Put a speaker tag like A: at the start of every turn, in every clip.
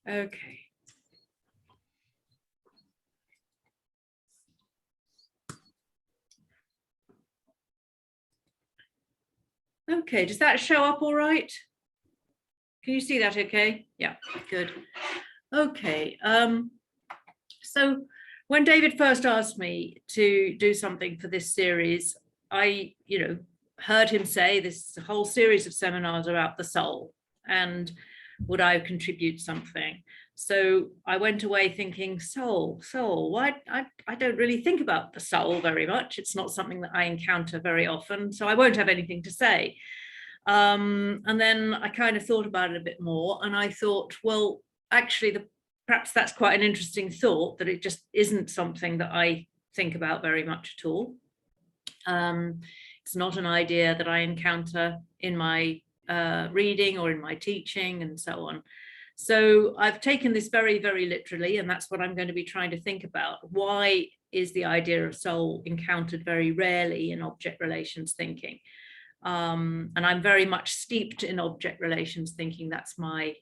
A: Okay. Okay, does that show up all right? Can you see that okay? Yeah, good. Okay, so when David first asked me to do something for this series, I, heard him say this whole series of seminars about the soul, and would I contribute something? So I went away thinking, soul, why? I don't really think about the soul very much. It's not something that I encounter very often, so I won't have anything to say. And then I kind of thought about it a bit more, and I thought, well, actually, perhaps that's quite an interesting thought, that it just isn't something that I think about very much at all. It's not an idea that I encounter in my reading or in my teaching and so on. So I've taken this very, very literally, and that's what I'm going to be trying to think about. Why is the idea of soul encountered very rarely in object relations thinking? And I'm very much steeped in object relations thinking. That's my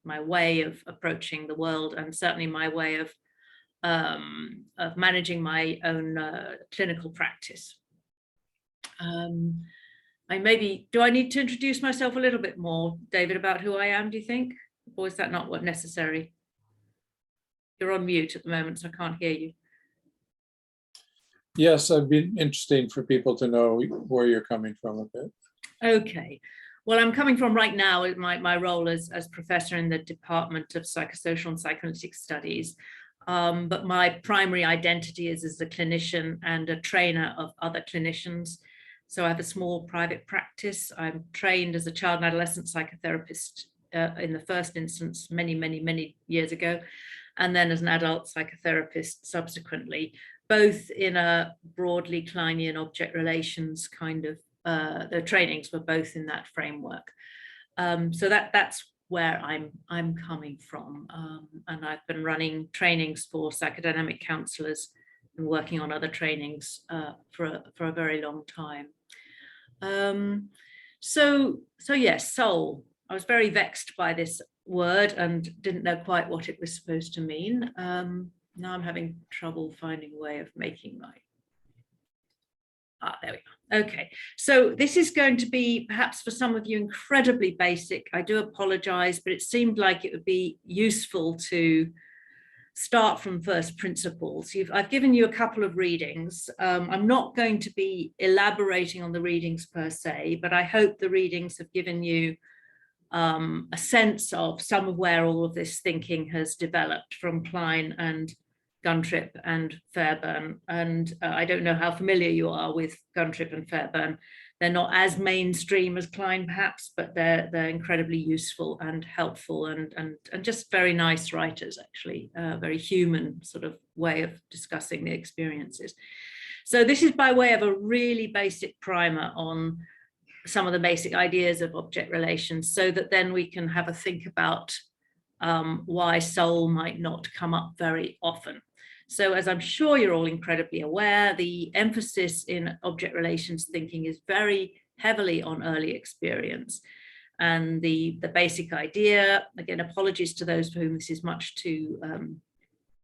A: way of approaching the world, and certainly my way of managing my own clinical practice. Do I need to introduce myself a little bit more, David, about who I am, do you think? Or is that not what necessary? You're on mute at the moment, so I can't hear you.
B: Yes, it'd be interesting for people to know where you're coming from a bit.
A: Okay. Well, I'm coming from right now in my role as professor in the Department of Psychosocial and Psychoanalytic Studies. But my primary identity is as a clinician and a trainer of other clinicians. So I have a small private practice. I'm trained as a child and adolescent psychotherapist in the first instance many years ago, and then as an adult psychotherapist subsequently, both in a broadly Kleinian object relations kind of, the trainings were both in that framework. So that's where I'm coming from. And I've been running trainings for psychodynamic counselors and working on other trainings for a very long time. So yes, soul. I was very vexed by this word and didn't know quite what it was supposed to mean. Now I'm having trouble finding a way of making my... there we go. Okay, so this is going to be perhaps for some of you incredibly basic. I do apologize, but it seemed like it would be useful to start from first principles. I've given you a couple of readings. I'm not going to be elaborating on the readings per se, but I hope the readings have given you a sense of some of where all of this thinking has developed from Klein and Guntrip and Fairbairn. And I don't know how familiar you are with Guntrip and Fairbairn. They're not as mainstream as Klein perhaps, but they're incredibly useful and helpful and just very nice writers, actually. Very human sort of way of discussing the experiences. So this is by way of a really basic primer on some of the basic ideas of object relations, so that then we can have a think about why soul might not come up very often. So as I'm sure you're all incredibly aware, the emphasis in object relations thinking is very heavily on early experience. And the basic idea, again, apologies to those for whom this is much too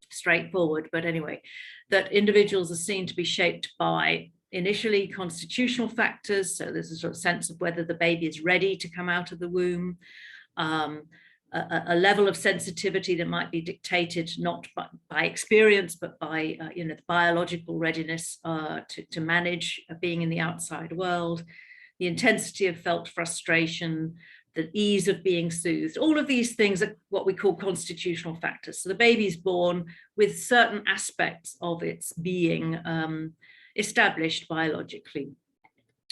A: straightforward, but anyway, that individuals are seen to be shaped by initially constitutional factors. So there's a sort of sense of whether the baby is ready to come out of the womb, a level of sensitivity that might be dictated not by experience, but by the biological readiness to manage being in the outside world, the intensity of felt frustration, the ease of being soothed. All of these things are what we call constitutional factors. So the baby's born with certain aspects of its being established biologically.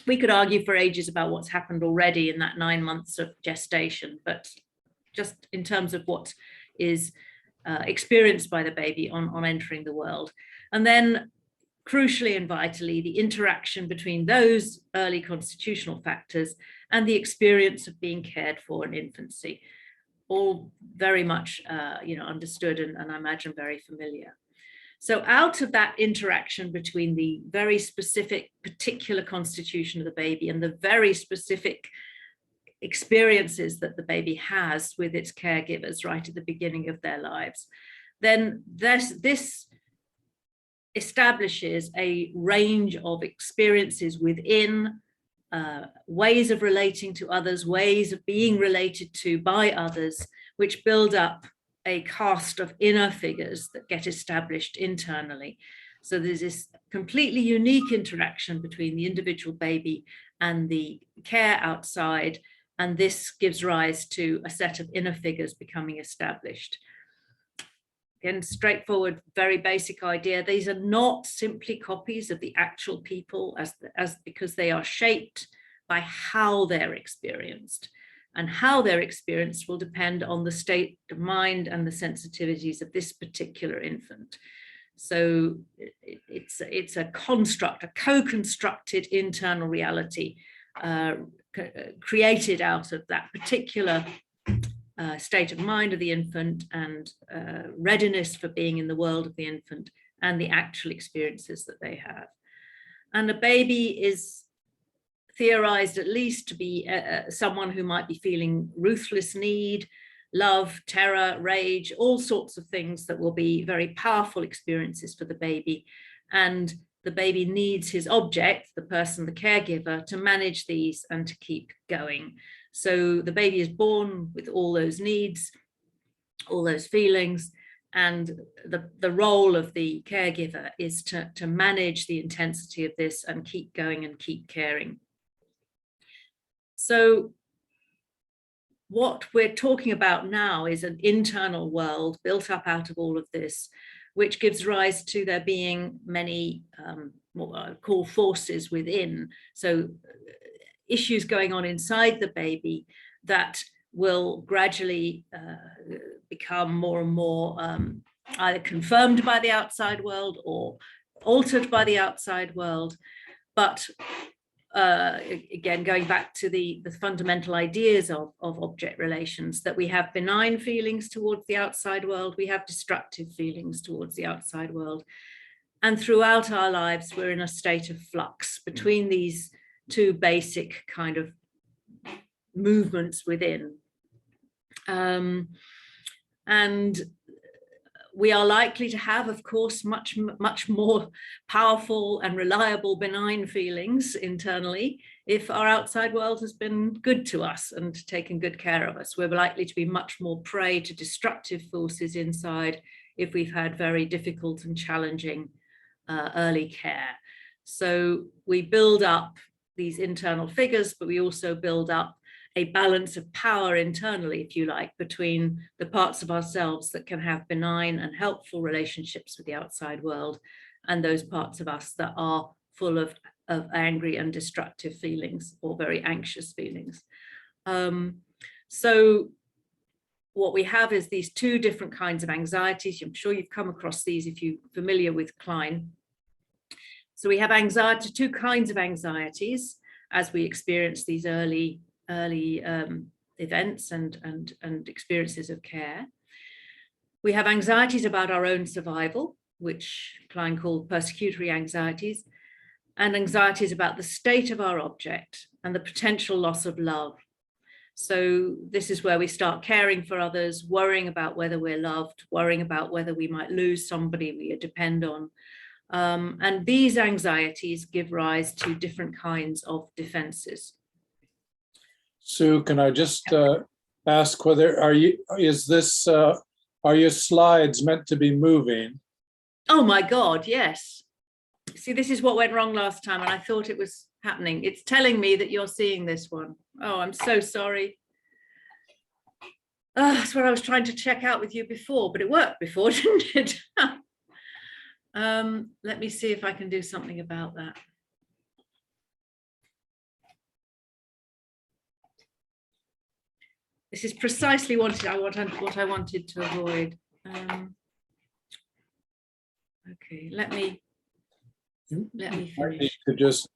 A: We could argue for ages about what's happened already in that 9 months of gestation, but just in terms of what is experienced by the baby on entering the world. And then crucially and vitally, the interaction between those early constitutional factors and the experience of being cared for in infancy, all very much understood and I imagine very familiar. So out of that interaction between the very specific particular constitution of the baby and the very specific experiences that the baby has with its caregivers right at the beginning of their lives, then this establishes a range of experiences within, ways of relating to others, ways of being related to by others, which build up a cast of inner figures that get established internally. So there's this completely unique interaction between the individual baby and the care outside, and this gives rise to a set of inner figures becoming established. Again, straightforward, very basic idea. These are not simply copies of the actual people, because they are shaped by how they're experienced. And how they're experienced will depend on the state of mind and the sensitivities of this particular infant. So it's a construct, a co-constructed internal reality created out of that particular state of mind of the infant and readiness for being in the world of the infant and the actual experiences that they have. And a baby is theorized at least to be someone who might be feeling ruthless need, love, terror, rage, all sorts of things that will be very powerful experiences for the baby. And the baby needs his object, the person, the caregiver, to manage these and to keep going. So the baby is born with all those needs, all those feelings, and the role of the caregiver is to manage the intensity of this and keep going and keep caring. So what we're talking about now is an internal world built up out of all of this, which gives rise to there being many what I call forces within. So issues going on inside the baby that will gradually become more and more either confirmed by the outside world or altered by the outside world. But again, going back to the fundamental ideas of object relations, that we have benign feelings towards the outside world, we have destructive feelings towards the outside world. And throughout our lives, we're in a state of flux between these two basic kind of movements within. And we are likely to have, of course, much more powerful and reliable benign feelings internally if our outside world has been good to us and taken good care of us. We're likely to be much more prey to destructive forces inside if we've had very difficult and challenging early care. So we build up these internal figures, but we also build up a balance of power internally, if you like, between the parts of ourselves that can have benign and helpful relationships with the outside world and those parts of us that are full of angry and destructive feelings or very anxious feelings. So what we have is these two different kinds of anxieties. I'm sure you've come across these if you're familiar with Klein. So we have anxiety, two kinds of anxieties as we experience these early events and experiences of care. We have anxieties about our own survival, which Klein called persecutory anxieties, and anxieties about the state of our object and the potential loss of love. So this is where we start caring for others, worrying about whether we're loved, worrying about whether we might lose somebody we depend on. And these anxieties give rise to different kinds of defenses.
B: Sue, can I just ask whether are your slides meant to be moving?
A: Oh my God, yes. See, this is what went wrong last time, and I thought it was happening. It's telling me that you're seeing this one. Oh, I'm so sorry. Oh, that's what I was trying to check out with you before, but it worked before, didn't it? Let me see if I can do something about that. This is precisely what I wanted to avoid. Okay, let me finish.
B: I need to just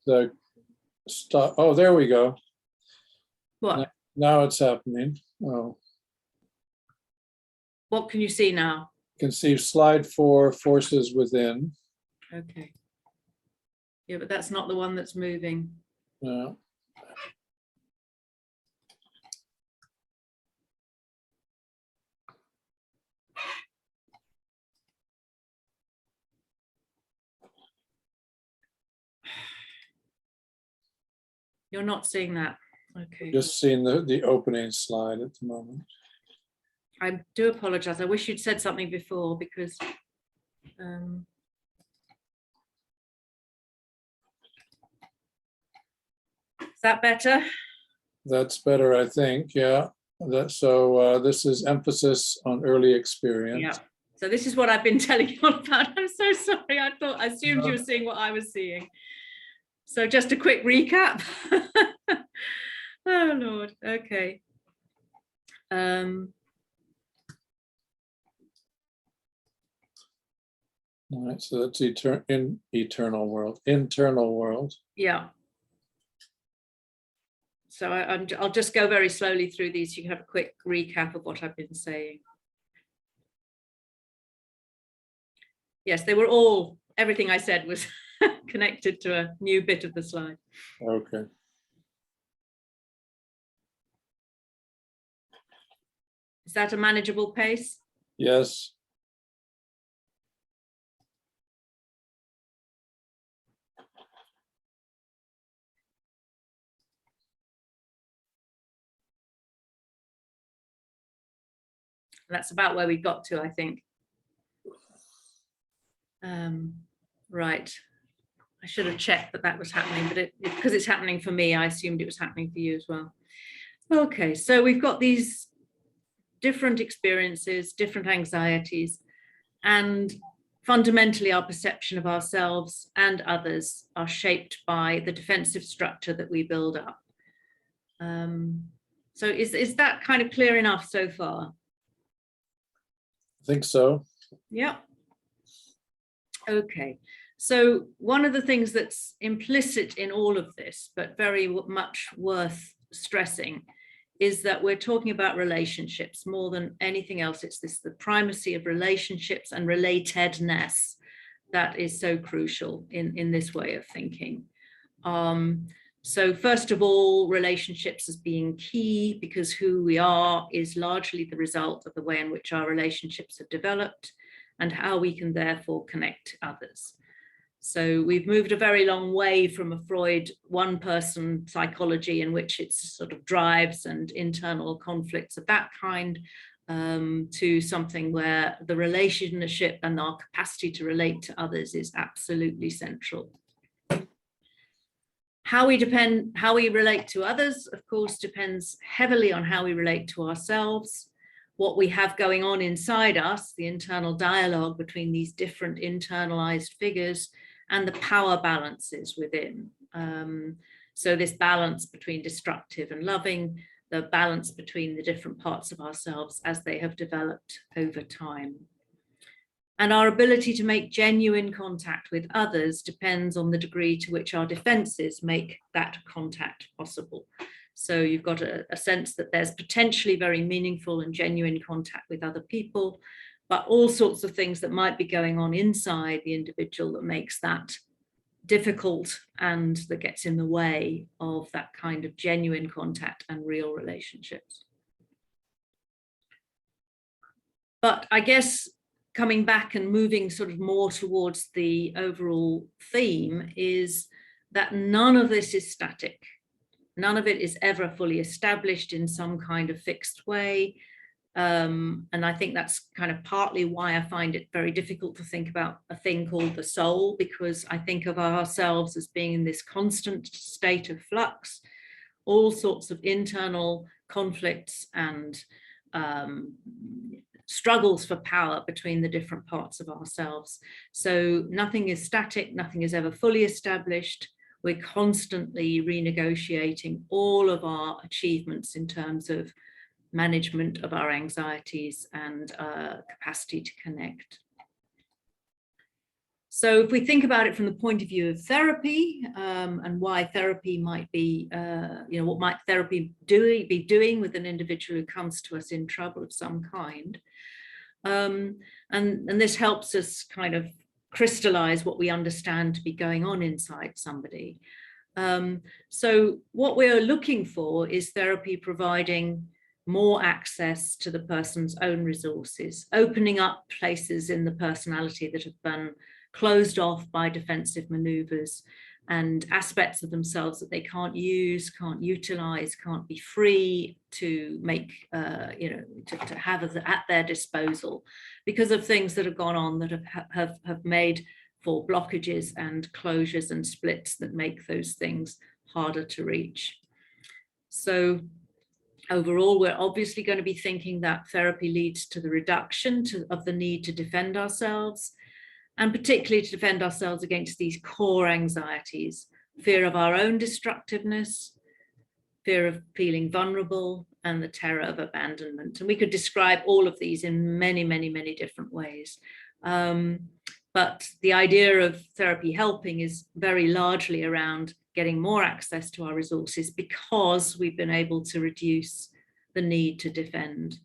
B: stop. Oh, there we go.
A: What?
B: Now it's happening. Oh.
A: What can you see now?
B: You can see slide 4, forces within.
A: Okay. Yeah, but that's not the one that's moving.
B: No.
A: You're not seeing that. Okay.
B: Just seeing the opening slide at the moment.
A: I do apologize. I wish you'd said something before because is that better?
B: That's better, I think. Yeah. So this is emphasis on early experience.
A: Yeah. So this is what I've been telling you all about. I'm so sorry. I assumed you were seeing what I was seeing. So just a quick recap. Oh Lord. Okay.
B: All right, so that's internal world.
A: Yeah. So I'll just go very slowly through these. You can have a quick recap of what I've been saying. Yes, they were all, everything I said was connected to a new bit of the slide.
B: Okay.
A: Is that a manageable pace?
B: Yes.
A: That's about where we got to, I think. Right. I should have checked that was happening, but because it's happening for me, I assumed it was happening for you as well. Okay, so we've got these different experiences, different anxieties, and fundamentally our perception of ourselves and others are shaped by the defensive structure that we build up. So is that kind of clear enough so far?
B: I think so.
A: Yeah. Okay. So one of the things that's implicit in all of this, but very much worth stressing, is that we're talking about relationships more than anything else. It's the primacy of relationships and relatedness that is so crucial in this way of thinking. So first of all, relationships as being key, because who we are is largely the result of the way in which our relationships have developed and how we can therefore connect others. So we've moved a very long way from a Freud one-person psychology in which it's sort of drives and internal conflicts of that kind to something where the relationship and our capacity to relate to others is absolutely central. How we relate to others, of course, depends heavily on how we relate to ourselves, what we have going on inside us, the internal dialogue between these different internalized figures, and the power balances within. So this balance between destructive and loving, the balance between the different parts of ourselves as they have developed over time. And our ability to make genuine contact with others depends on the degree to which our defenses make that contact possible. So you've got a sense that there's potentially very meaningful and genuine contact with other people, but all sorts of things that might be going on inside the individual that makes that difficult and that gets in the way of that kind of genuine contact and real relationships. But I guess coming back and moving sort of more towards the overall theme is that none of this is static. None of it is ever fully established in some kind of fixed way. And I think that's kind of partly why I find it very difficult to think about a thing called the soul, because I think of ourselves as being in this constant state of flux, all sorts of internal conflicts and struggles for power between the different parts of ourselves. So nothing is static, nothing is ever fully established. We're constantly renegotiating all of our achievements in terms of management of our anxieties and capacity to connect. So if we think about it from the point of view of therapy and why therapy might be, what might therapy be doing with an individual who comes to us in trouble of some kind. And this helps us kind of crystallize what we understand to be going on inside somebody. So what we're looking for is therapy providing more access to the person's own resources, opening up places in the personality that have been closed off by defensive maneuvers, and aspects of themselves that they can't use, can't utilize, can't be free to make, to have at their disposal because of things that have gone on that have made for blockages and closures and splits that make those things harder to reach. So overall, we're obviously going to be thinking that therapy leads to the reduction of the need to defend ourselves, and particularly to defend ourselves against these core anxieties: fear of our own destructiveness, fear of feeling vulnerable, and the terror of abandonment. And we could describe all of these in many, many, many different ways. But the idea of therapy helping is very largely around getting more access to our resources because we've been able to reduce the need to defend.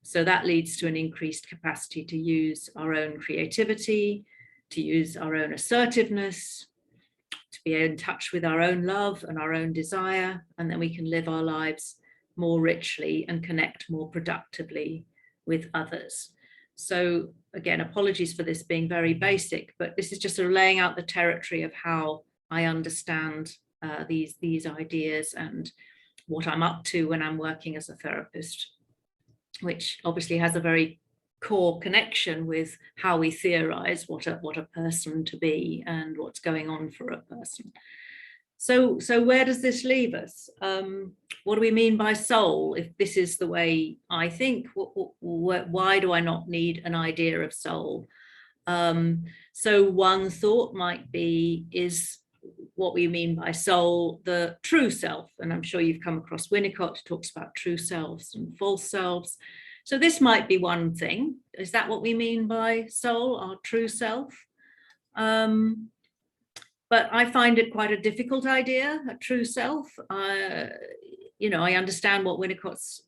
A: So that leads to an increased capacity to use our own creativity, to use our own assertiveness, to be in touch with our own love and our own desire, and then we can live our lives more richly and connect more productively with others. So again, apologies for this being very basic, but this is just sort of laying out the territory of how I understand these ideas and what I'm up to when I'm working as a therapist, which obviously has a very core connection with how we theorize what a person to be and what's going on for a person. So where does this leave us? What do we mean by soul? If this is the way I think, why do I not need an idea of soul? So one thought might be, is what we mean by soul the true self? And I'm sure you've come across Winnicott, who talks about true selves and false selves. So this might be one thing. Is that what we mean by soul, our true self? But I find it quite a difficult idea, a true self. I understand what Winnicott's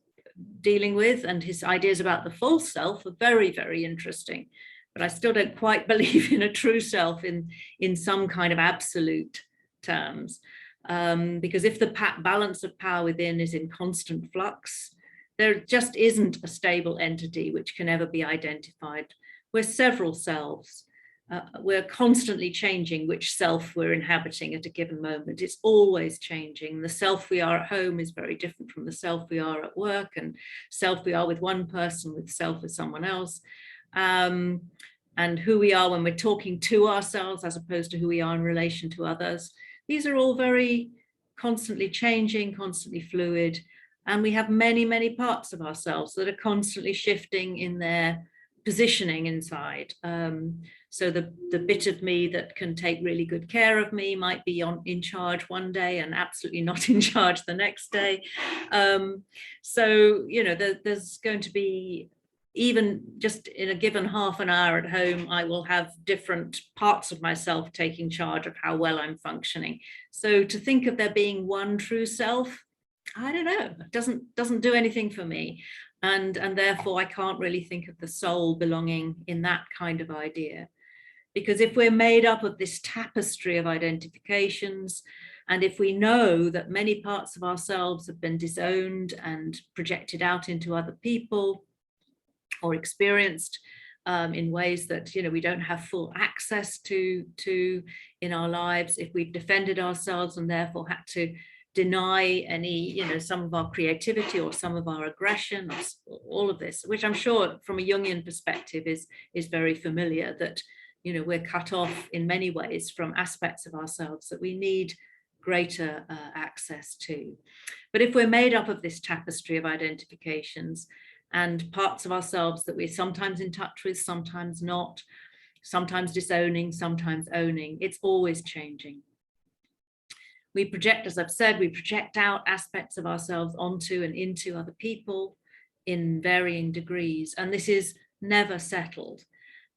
A: dealing with, and his ideas about the false self are very, very interesting. But I still don't quite believe in a true self in some kind of absolute terms. Because if the balance of power within is in constant flux, there just isn't a stable entity which can ever be identified. We're several selves. We're constantly changing which self we're inhabiting at a given moment. It's always changing. The self we are at home is very different from the self we are at work, and self we are with one person, with self with someone else. And who we are when we're talking to ourselves as opposed to who we are in relation to others. These are all very constantly changing, constantly fluid. And we have many, many parts of ourselves that are constantly shifting in their positioning inside. So the bit of me that can take really good care of me might be in charge one day and absolutely not in charge the next day. So, there's going to be, even just in a given half an hour at home, I will have different parts of myself taking charge of how well I'm functioning. So to think of there being one true self, I don't know, it doesn't do anything for me. And therefore I can't really think of the soul belonging in that kind of idea. Because if we're made up of this tapestry of identifications, and if we know that many parts of ourselves have been disowned and projected out into other people, or experienced in ways that we don't have full access to in our lives, if we've defended ourselves and therefore had to deny any some of our creativity or some of our aggression, or all of this, which I'm sure from a Jungian perspective is very familiar, that we're cut off in many ways from aspects of ourselves that we need greater access to. But if we're made up of this tapestry of identifications and parts of ourselves that we're sometimes in touch with, sometimes not, sometimes disowning, sometimes owning, it's always changing. We project, as I've said, we project out aspects of ourselves onto and into other people in varying degrees, and this is never settled.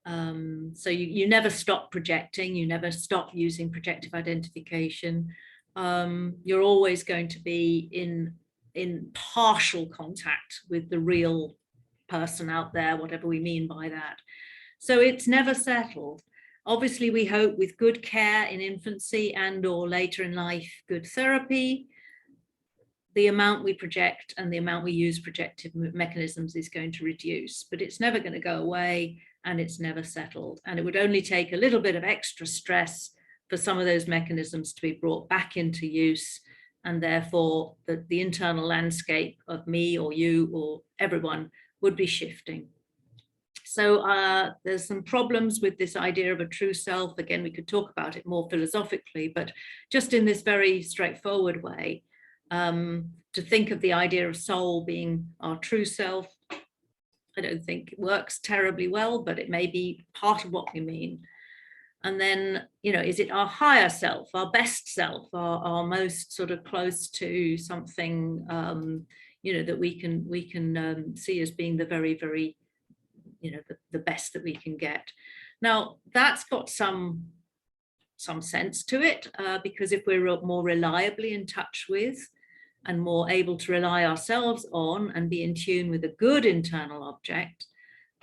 A: So you never stop projecting, you never stop using projective identification. You're always going to be in partial contact with the real person out there, whatever we mean by that. So it's never settled. Obviously, we hope with good care in infancy and or later in life, good therapy, the amount we project and the amount we use projective mechanisms is going to reduce, but it's never going to go away, and it's never settled. And it would only take a little bit of extra stress for some of those mechanisms to be brought back into use, and therefore the internal landscape of me or you or everyone would be shifting. So there's some problems with this idea of a true self. Again, we could talk about it more philosophically, but just in this very straightforward way, to think of the idea of soul being our true self, I don't think it works terribly well, but it may be part of what we mean. And then, is it our higher self, our best self, our most sort of close to something, that we can see as being the very, very, the best that we can get. Now, that's got some sense to it, because if we're more reliably in touch with and more able to rely ourselves on and be in tune with a good internal object,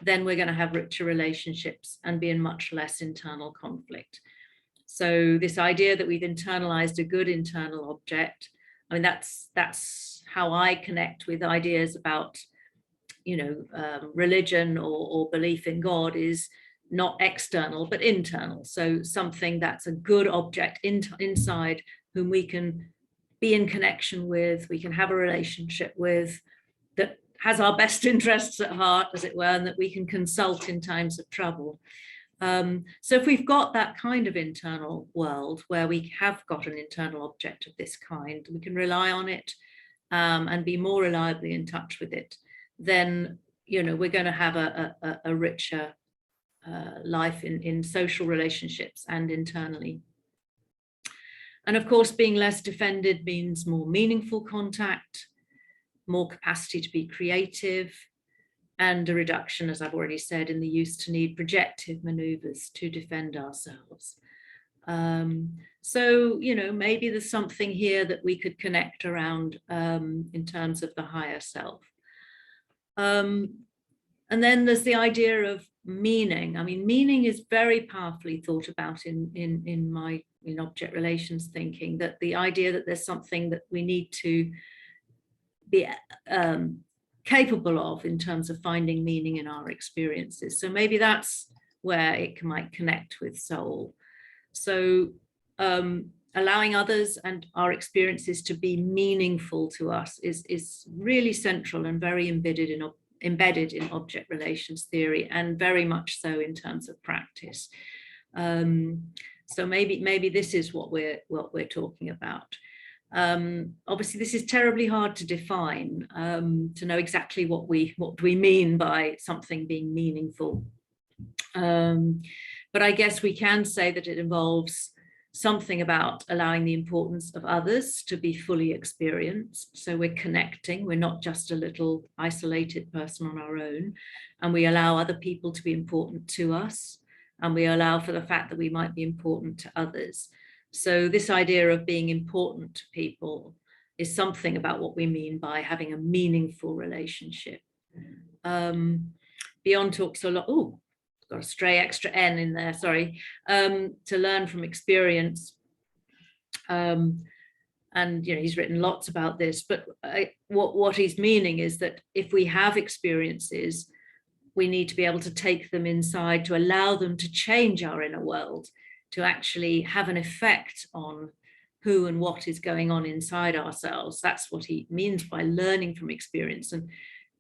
A: then we're going to have richer relationships and be in much less internal conflict. So this idea that we've internalized a good internal object, I mean, that's how I connect with ideas about, religion or belief in God, is not external, but internal. So something that's a good object inside whom we can be in connection with, we can have a relationship with, that has our best interests at heart, as it were, and that we can consult in times of trouble. So if we've got that kind of internal world where we have got an internal object of this kind, we can rely on it and be more reliably in touch with it, then we're going to have a richer life in social relationships and internally. And of course, being less defended means more meaningful contact, more capacity to be creative, and a reduction, as I've already said, in the use to need projective maneuvers to defend ourselves. So, maybe there's something here that we could connect around in terms of the higher self. And then there's the idea of meaning. I mean, meaning is very powerfully thought about in object relations thinking, that the idea that there's something that we need to be capable of in terms of finding meaning in our experiences. So maybe that's where it might connect with soul. So allowing others and our experiences to be meaningful to us is really central and very embedded in object relations theory, and very much so in terms of practice. So maybe this is what we're talking about. Obviously, this is terribly hard to define, to know exactly what we mean by something being meaningful. But I guess we can say that it involves something about allowing the importance of others to be fully experienced. So we're connecting, we're not just a little isolated person on our own, and we allow other people to be important to us, and we allow for the fact that we might be important to others. So this idea of being important to people is something about what we mean by having a meaningful relationship. Beyond talks a lot, got a stray extra N in there, sorry, to learn from experience. And he's written lots about this, but what he's meaning is that if we have experiences, we need to be able to take them inside, to allow them to change our inner world, to actually have an effect on who and what is going on inside ourselves. That's what he means by learning from experience. And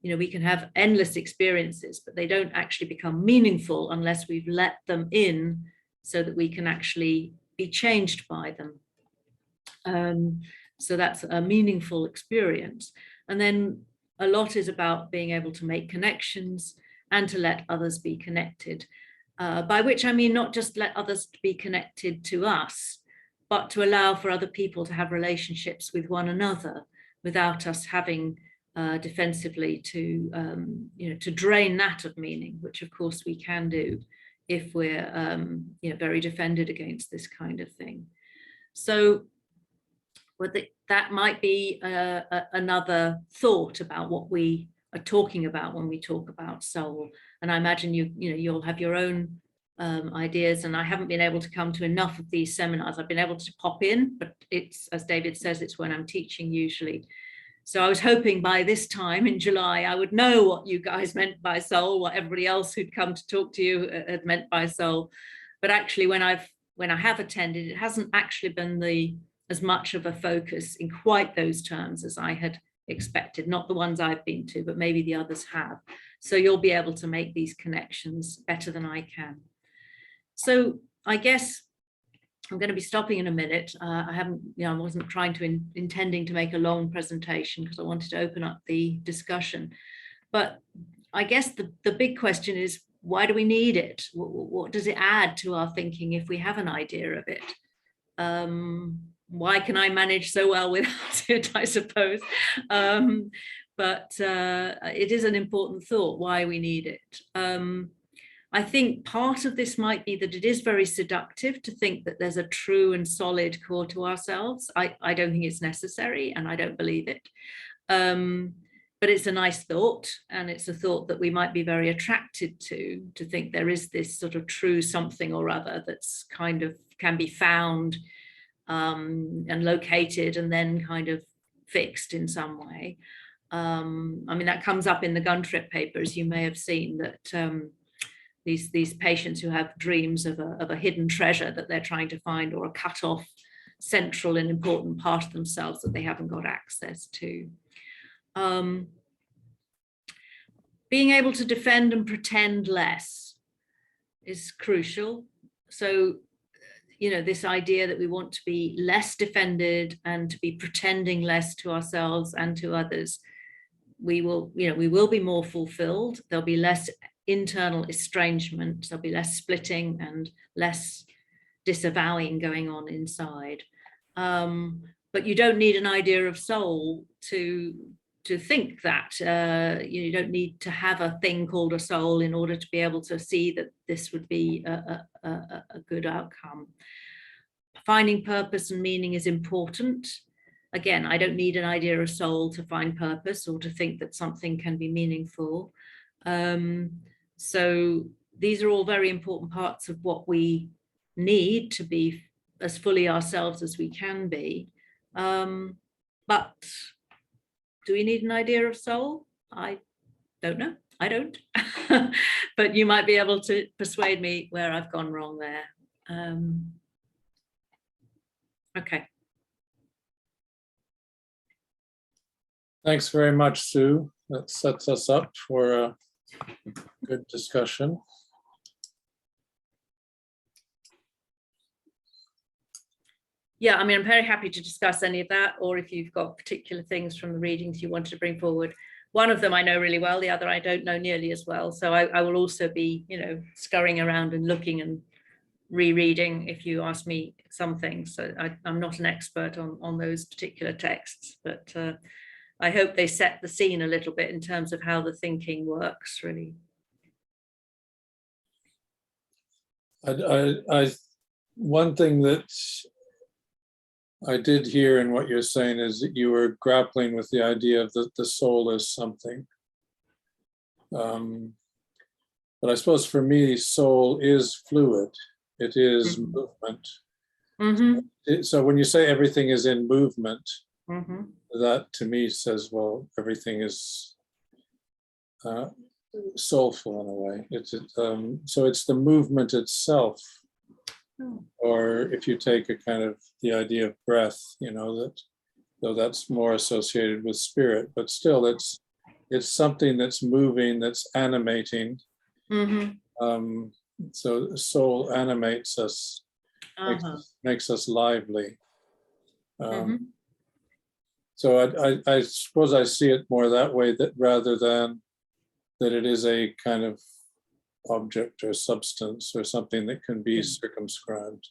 A: we can have endless experiences, but they don't actually become meaningful unless we've let them in so that we can actually be changed by them. So that's a meaningful experience. And then a lot is about being able to make connections and to let others be connected, by which I mean not just let others be connected to us, but to allow for other people to have relationships with one another without us having defensively to drain that of meaning, which of course we can do if we're very defended against this kind of thing. So that might be another thought about what we are talking about when we talk about soul. And I imagine you'll have your own ideas, and I haven't been able to come to enough of these seminars. I've been able to pop in, but it's, as David says, it's when I'm teaching usually. So I was hoping by this time in July, I would know what you guys meant by soul, what everybody else who'd come to talk to you had meant by soul. But actually, when I've when I have attended, it hasn't actually been as much of a focus in quite those terms as I had expected, not the ones I've been to, but maybe the others have. So you'll be able to make these connections better than I can. So I guess I'm going to be stopping in a minute. I wasn't trying to intending to make a long presentation because I wanted to open up the discussion. But I guess the big question is, why do we need it? What does it add to our thinking if we have an idea of it? Why can I manage so well without it, I suppose? But it is an important thought, why we need it. I think part of this might be that it is very seductive to think that there's a true and solid core to ourselves. I don't think it's necessary, and I don't believe it. But it's a nice thought, and it's a thought that we might be very attracted to think there is this sort of true something or other that's kind of can be found and located and then kind of fixed in some way. I mean, that comes up in the gun trip papers. You may have seen that these patients who have dreams of a hidden treasure that they're trying to find, or a cut off central and important part of themselves that they haven't got access to. Being able to defend and pretend less is crucial. So, this idea that we want to be less defended and to be pretending less to ourselves and to others, we will be more fulfilled. There'll be less internal estrangement. There'll be less splitting and less disavowing going on inside. But you don't need an idea of soul to think that. You don't need to have a thing called a soul in order to be able to see that this would be a good outcome. Finding purpose and meaning is important. Again, I don't need an idea of soul to find purpose or to think that something can be meaningful. So these are all very important parts of what we need to be as fully ourselves as we can be. But do we need an idea of soul? I don't know. I don't. But you might be able to persuade me where I've gone wrong there. Okay.
B: Thanks very much, Sue. That sets us up for a good discussion.
A: Yeah, I mean, I'm very happy to discuss any of that, or if you've got particular things from the readings you wanted to bring forward. One of them I know really well, the other I don't know nearly as well. So I will also be, scurrying around and looking and rereading if you ask me some things. So I'm not an expert on those particular texts, but I hope they set the scene a little bit in terms of how the thinking works, really.
B: One thing that I did hear in what you're saying is that you were grappling with the idea of the soul as something. But I suppose for me, soul is fluid. It is movement. Mm-hmm. So when you say everything is in movement, mm-hmm. that to me says, well, everything is soulful in a way. So it's the movement itself. Or if you take a kind of the idea of breath, that though that's more associated with spirit, but still it's something that's moving, that's animating. Mm-hmm. So the soul animates us, makes us lively. Mm-hmm. So I suppose I see it more that way, that rather than that it is a kind of object or substance or something that can be circumscribed.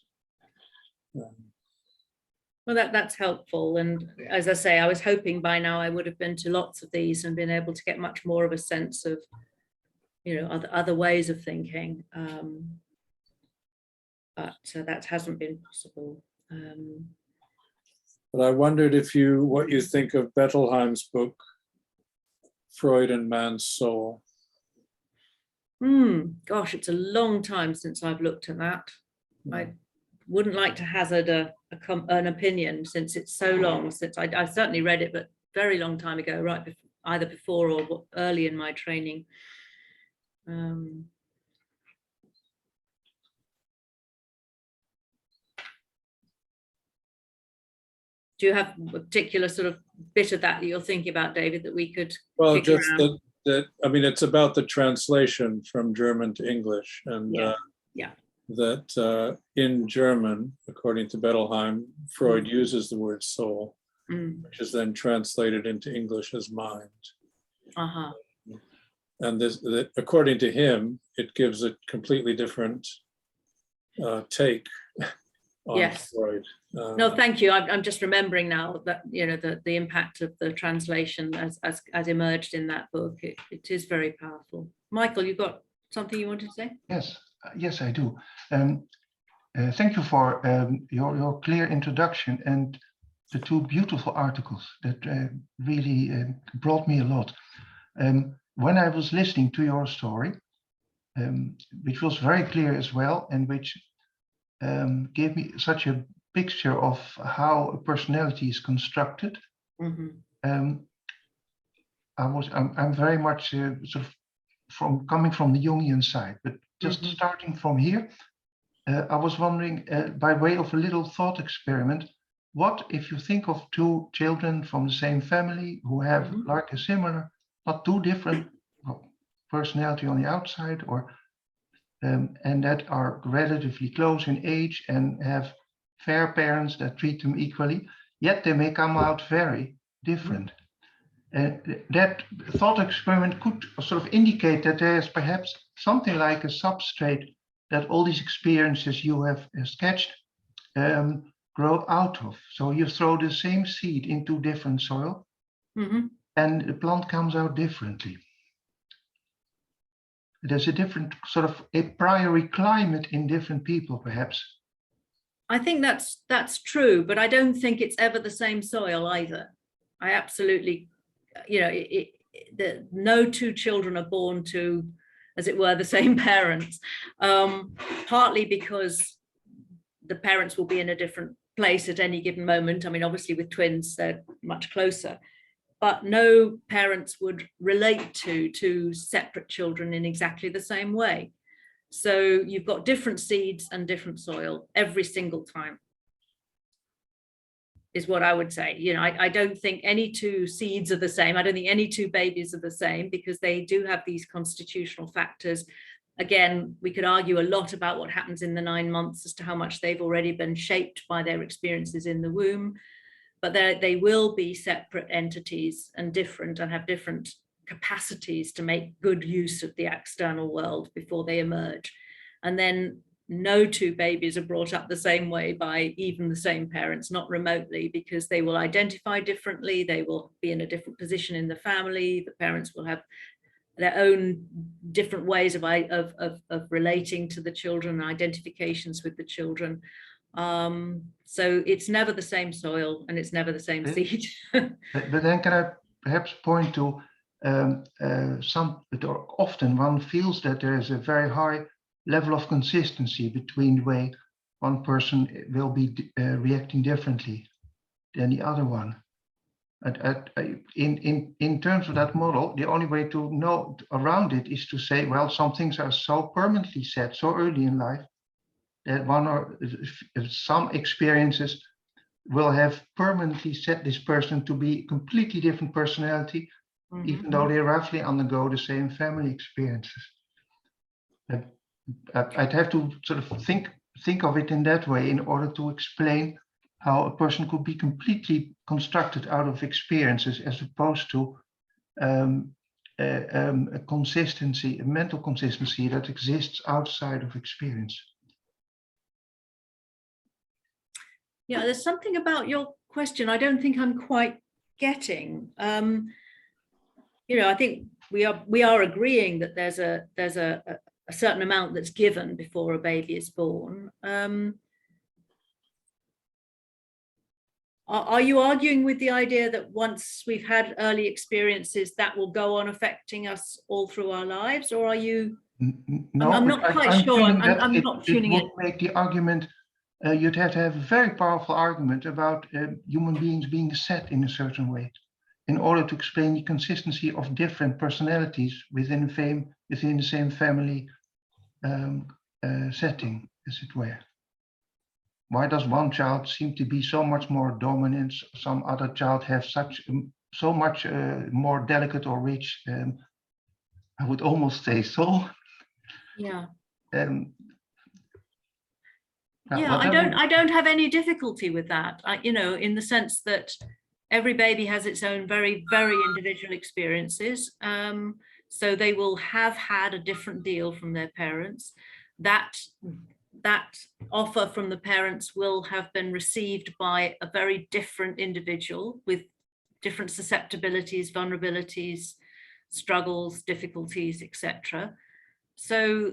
A: Well, that's helpful. And as I say, I was hoping by now I would have been to lots of these and been able to get much more of a sense of, other ways of thinking. But that hasn't been possible.
B: But I wondered what you think of Bettelheim's book, Freud and Man's Soul.
A: Gosh, it's a long time since I've looked at that. I wouldn't like to hazard an opinion since it's so long since I certainly read it, but very long time ago, right before, either before or early in my training. do you have a particular sort of bit of that you're thinking about, David, that we could
B: Well,
A: kick
B: just
A: around?
B: that, I mean, it's about the translation from German to English, and that in German, according to Bettelheim, Freud uses the word soul, which is then translated into English as mind. And this, according to him, it gives a completely different take on Freud.
A: No, thank you. I'm just remembering now that, you know, the impact of the translation as emerged in that book. It is very powerful. Michael, you got something you wanted to say?
C: Yes, I do. Thank you for your clear introduction and the two beautiful articles that really brought me a lot. When I was listening to your story, which was very clear as well, and which gave me such a picture of how a personality is constructed. I'm very much sort of coming from the Jungian side, but just starting from here, I was wondering, by way of a little thought experiment, what if you think of two children from the same family who have like a similar, not too different personality on the outside, or and that are relatively close in age and have fair parents that treat them equally, yet they may come out very different. That thought experiment could sort of indicate that there is perhaps something like a substrate that all these experiences you have sketched grow out of. So you throw the same seed into different soil, and the plant comes out differently. There's a different sort of a priori climate in different people, perhaps.
A: I think that's true, but I don't think it's ever the same soil either. I absolutely, you know, no two children are born to, as it were, the same parents, partly because the parents will be in a different place at any given moment. I mean, obviously with twins, they're much closer, but no parents would relate to two separate children in exactly the same way. So you've got different seeds and different soil every single time, is what I would say. You know, I don't think any two seeds are the same. I don't think any two babies are the same, because they do have these constitutional factors. Again, we could argue a lot about what happens in the 9 months as to how much they've already been shaped by their experiences in the womb, but they will be separate entities and different, and have different capacities to make good use of the external world before they emerge. And then no two babies are brought up the same way by even the same parents, not remotely, because they will identify differently, they will be in a different position in the family, the parents will have their own different ways of relating to the children, identifications with the children. So it's never the same soil, and it's never the same seed.
C: But then can I perhaps point to often one feels that there is a very high level of consistency between the way one person will be reacting differently than the other one. In terms of that model, the only way to know around it is to say, well, some things are so permanently set so early in life that one or some experiences will have permanently set this person to be a completely different personality, even though they roughly undergo the same family experiences. I'd have to sort of think of it in that way in order to explain how a person could be completely constructed out of experiences, as opposed to a consistency, a mental consistency that exists outside of experience.
A: Yeah, there's something about your question I don't think I'm quite getting. You know, I think we are agreeing that there's a certain amount that's given before a baby is born. Are you arguing with the idea that once we've had early experiences, that will go on affecting us all through our lives, or are you?
C: No,
A: I'm not quite sure. I'm not tuning in.
C: It would make the argument. You'd have to have a very powerful argument about human beings being set in a certain way in order to explain the consistency of different personalities within the same family setting, as it were. why does one child seem to be so much more dominant, some other child have such so much more delicate or rich, I would almost say soul.
A: Yeah.
C: Now,
A: I don't have any difficulty with that. You know, in the sense that every baby has its own very, very individual experiences. So they will have had a different deal from their parents. That offer from the parents will have been received by a very different individual with different susceptibilities, vulnerabilities, struggles, difficulties, etc. So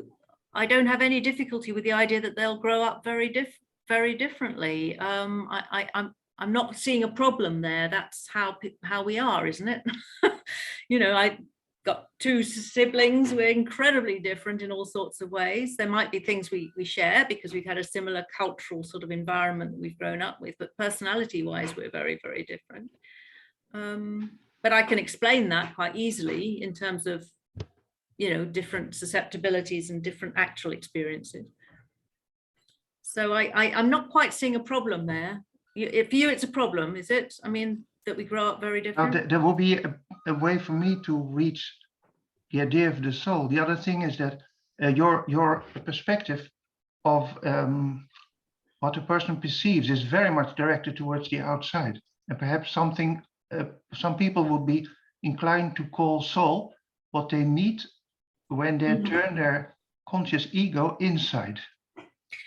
A: I don't have any difficulty with the idea that they'll grow up very differently. I'm not seeing a problem there. That's how we are, isn't it? You know, I got two siblings. We're incredibly different in all sorts of ways. There might be things we share because we've had a similar cultural sort of environment that we've grown up with, but personality-wise, we're very, very different. But I can explain that quite easily in terms of, you know, different susceptibilities and different actual experiences. So I'm not quite seeing a problem there. For you, it's a problem, is it? I mean, that we grow up very different?
C: Now, there will be a way for me to reach the idea of the soul. The other thing is that your perspective of what a person perceives is very much directed towards the outside. And perhaps something some people would be inclined to call soul what they meet when they turn their conscious ego inside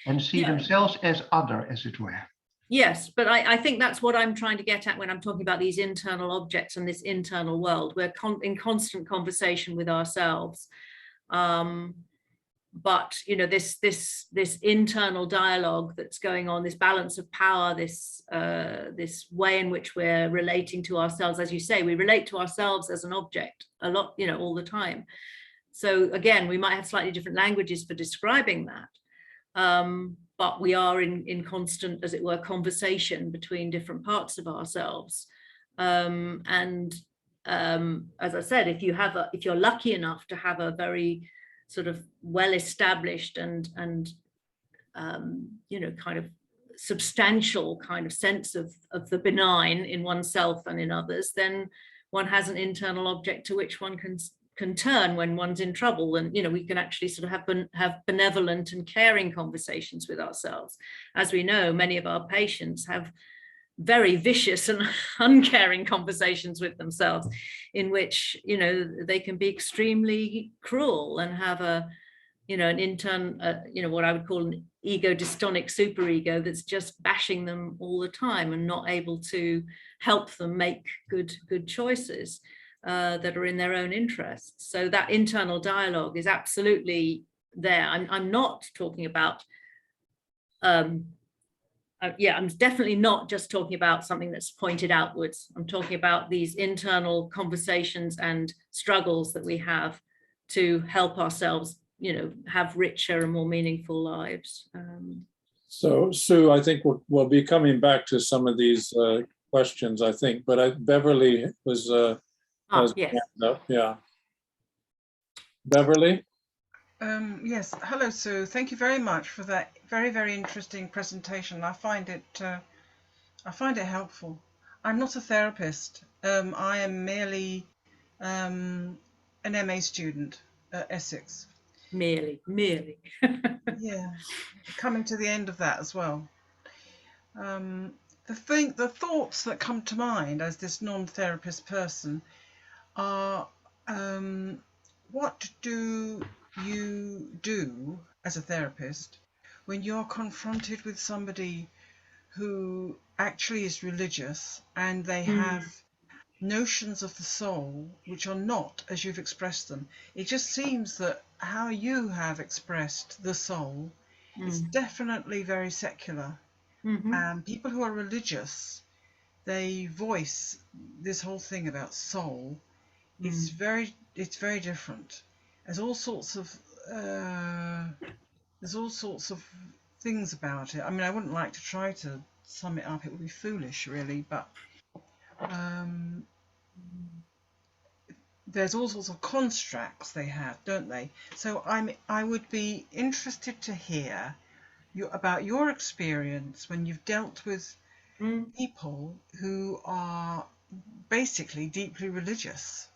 C: and see themselves as other, as it were.
A: Yes, but I think that's what I'm trying to get at when I'm talking about these internal objects and this internal world. We're in constant conversation with ourselves. But, you know, this internal dialogue that's going on, this balance of power, this way in which we're relating to ourselves, as you say, we relate to ourselves as an object a lot, you know, all the time. So again, we might have slightly different languages for describing that. But we are in constant, as it were, conversation between different parts of ourselves. As I said, if you're lucky enough to have a very sort of well-established and you know, kind of substantial kind of sense of the benign in oneself and in others, then one has an internal object to which one can turn when one's in trouble. And, you know, we can actually sort of have benevolent and caring conversations with ourselves. As we know, many of our patients have very vicious and uncaring conversations with themselves, in which, you know, they can be extremely cruel and have a, you know, an you know, what I would call an ego dystonic superego that's just bashing them all the time and not able to help them make good choices that are in their own interests. So that internal dialogue is absolutely there. I'm not talking about I'm definitely not just talking about something that's pointed outwards. I'm talking about these internal conversations and struggles that we have to help ourselves, you know, have richer and more meaningful lives.
B: So, Sue, I think we'll be coming back to some of these questions, I think, but Beverly was
A: Yes.
B: up. Yeah. Beverly?
D: Yes, hello, Sue. Thank you very much for that very, very interesting presentation. I find it helpful. I'm not a therapist. I am merely an MA student at Essex.
A: Merely.
D: Yeah, coming to the end of that as well. The thoughts that come to mind as this non-therapist person are, what do you do as a therapist when you're confronted with somebody who actually is religious and they have notions of the soul which are not as you've expressed them? It just seems that how you have expressed the soul is definitely very secular. People who are religious, they voice this whole thing about soul. It's very different. There's all sorts of things about it. I mean, I wouldn't like to try to sum it up. It would be foolish, really. But there's all sorts of constructs they have, don't they? So I would be interested to hear about your experience when you've dealt with
A: Mm.
D: people who are basically deeply religious,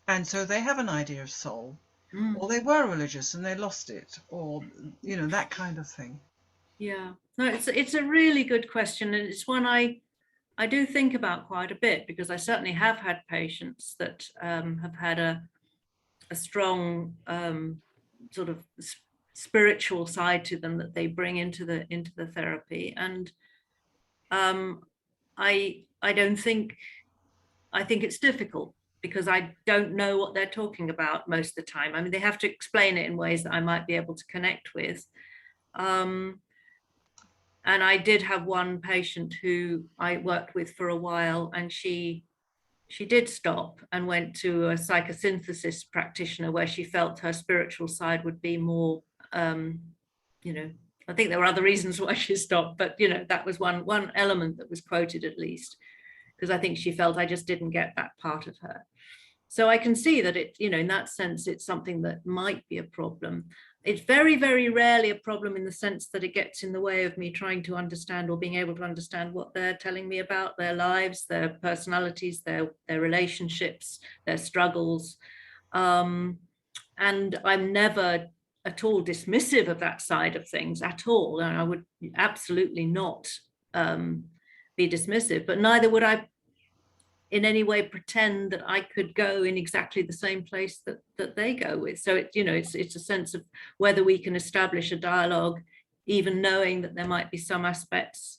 D: and so they have an idea of soul,
A: Mm.
D: or they were religious and they lost it, or that kind of thing.
A: Yeah, no, it's a really good question, and it's one I do think about quite a bit, because I certainly have had patients that have had a strong sort of spiritual side to them that they bring into the therapy, and I don't think, I think it's difficult because I don't know what they're talking about most of the time. I mean, they have to explain it in ways that I might be able to connect with. And I did have one patient who I worked with for a while, and she did stop and went to a psychosynthesis practitioner where she felt her spiritual side would be more, I think there were other reasons why she stopped, but that was one element that was quoted, at least, because I think she felt I just didn't get that part of her. So I can see that it, in that sense, it's something that might be a problem. It's very, very rarely a problem in the sense that it gets in the way of me trying to understand or being able to understand what they're telling me about their lives, their personalities, their relationships, their struggles. And I'm never at all dismissive of that side of things at all. And I would absolutely not be dismissive, but neither would I in any way pretend that I could go in exactly the same place that they go with. So it's a sense of whether we can establish a dialogue, even knowing that there might be some aspects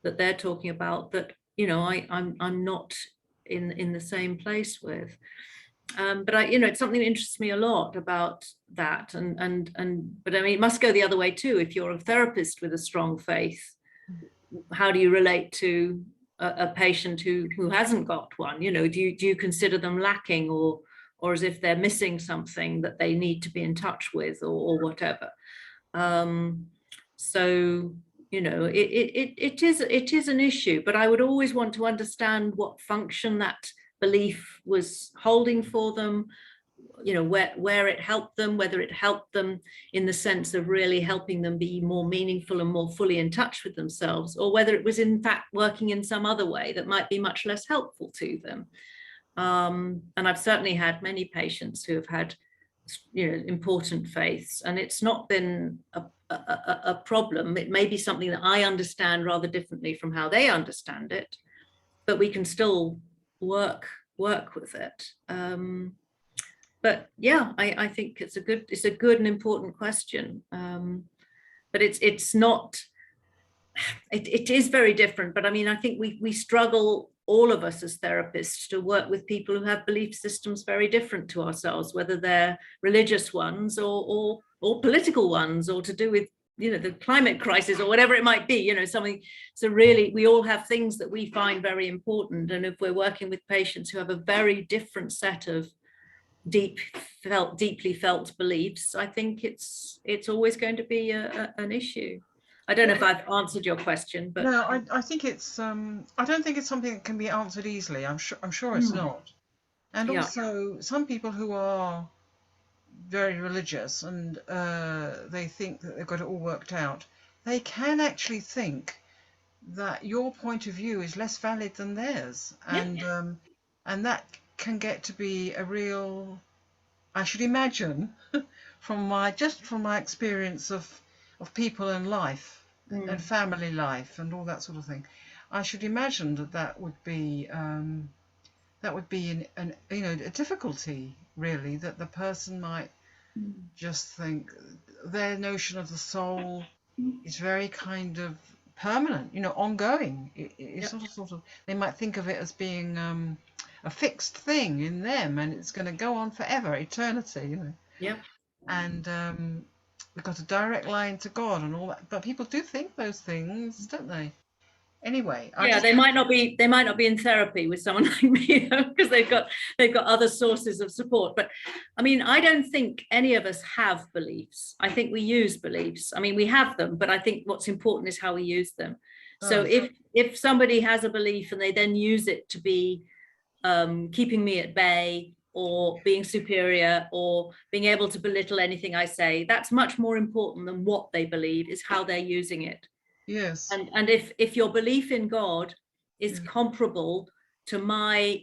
A: that they're talking about that I'm not in the same place with. But it's something that interests me a lot about that, but I mean, it must go the other way too. If you're a therapist with a strong faith, how do you relate to a patient who hasn't got one? Do you consider them lacking, or as if they're missing something that they need to be in touch with, or whatever? So it is an issue, but I would always want to understand what function that belief was holding for them, where it helped them, whether it helped them in the sense of really helping them be more meaningful and more fully in touch with themselves, or whether it was in fact working in some other way that might be much less helpful to them. And I've certainly had many patients who have had important faiths, and it's not been a problem. It may be something that I understand rather differently from how they understand it, but we can still work with it. But yeah, I think it's a good and important question. But it's not, it is very different. But I mean, I think we struggle, all of us as therapists, to work with people who have belief systems very different to ourselves, whether they're religious ones or political ones, or to do with the climate crisis or whatever it might be, something. So really, we all have things that we find very important, and if we're working with patients who have a very different set of deeply felt beliefs, I think it's always going to be an issue. I don't know if I've answered your question, but
D: no, I think it's I don't think it's something that can be answered easily. I'm sure it's not. And also, some people who are very religious and they think that they've got it all worked out, they can actually think that your point of view is less valid than theirs, and that can get to be a real, I should imagine, from my experience of people and life and family life and all that sort of thing, I should imagine that would be a difficulty, really, that the person might just think their notion of the soul is very kind of permanent, ongoing. It's sort of they might think of it as being a fixed thing in them, and it's going to go on forever, eternity, and we've got a direct line to God and all that. But people do think those things, don't they? Anyway,
A: they might not be in therapy with someone like me, because they've got other sources of support. But I mean, I don't think any of us have beliefs. I think we use beliefs. I mean, we have them, but I think what's important is how we use them. So if somebody has a belief and they then use it to be keeping me at bay, or being superior or being able to belittle anything I say. That's much more important than what they believe, is how they're using it.
D: Yes.
A: And if your belief in God is comparable to my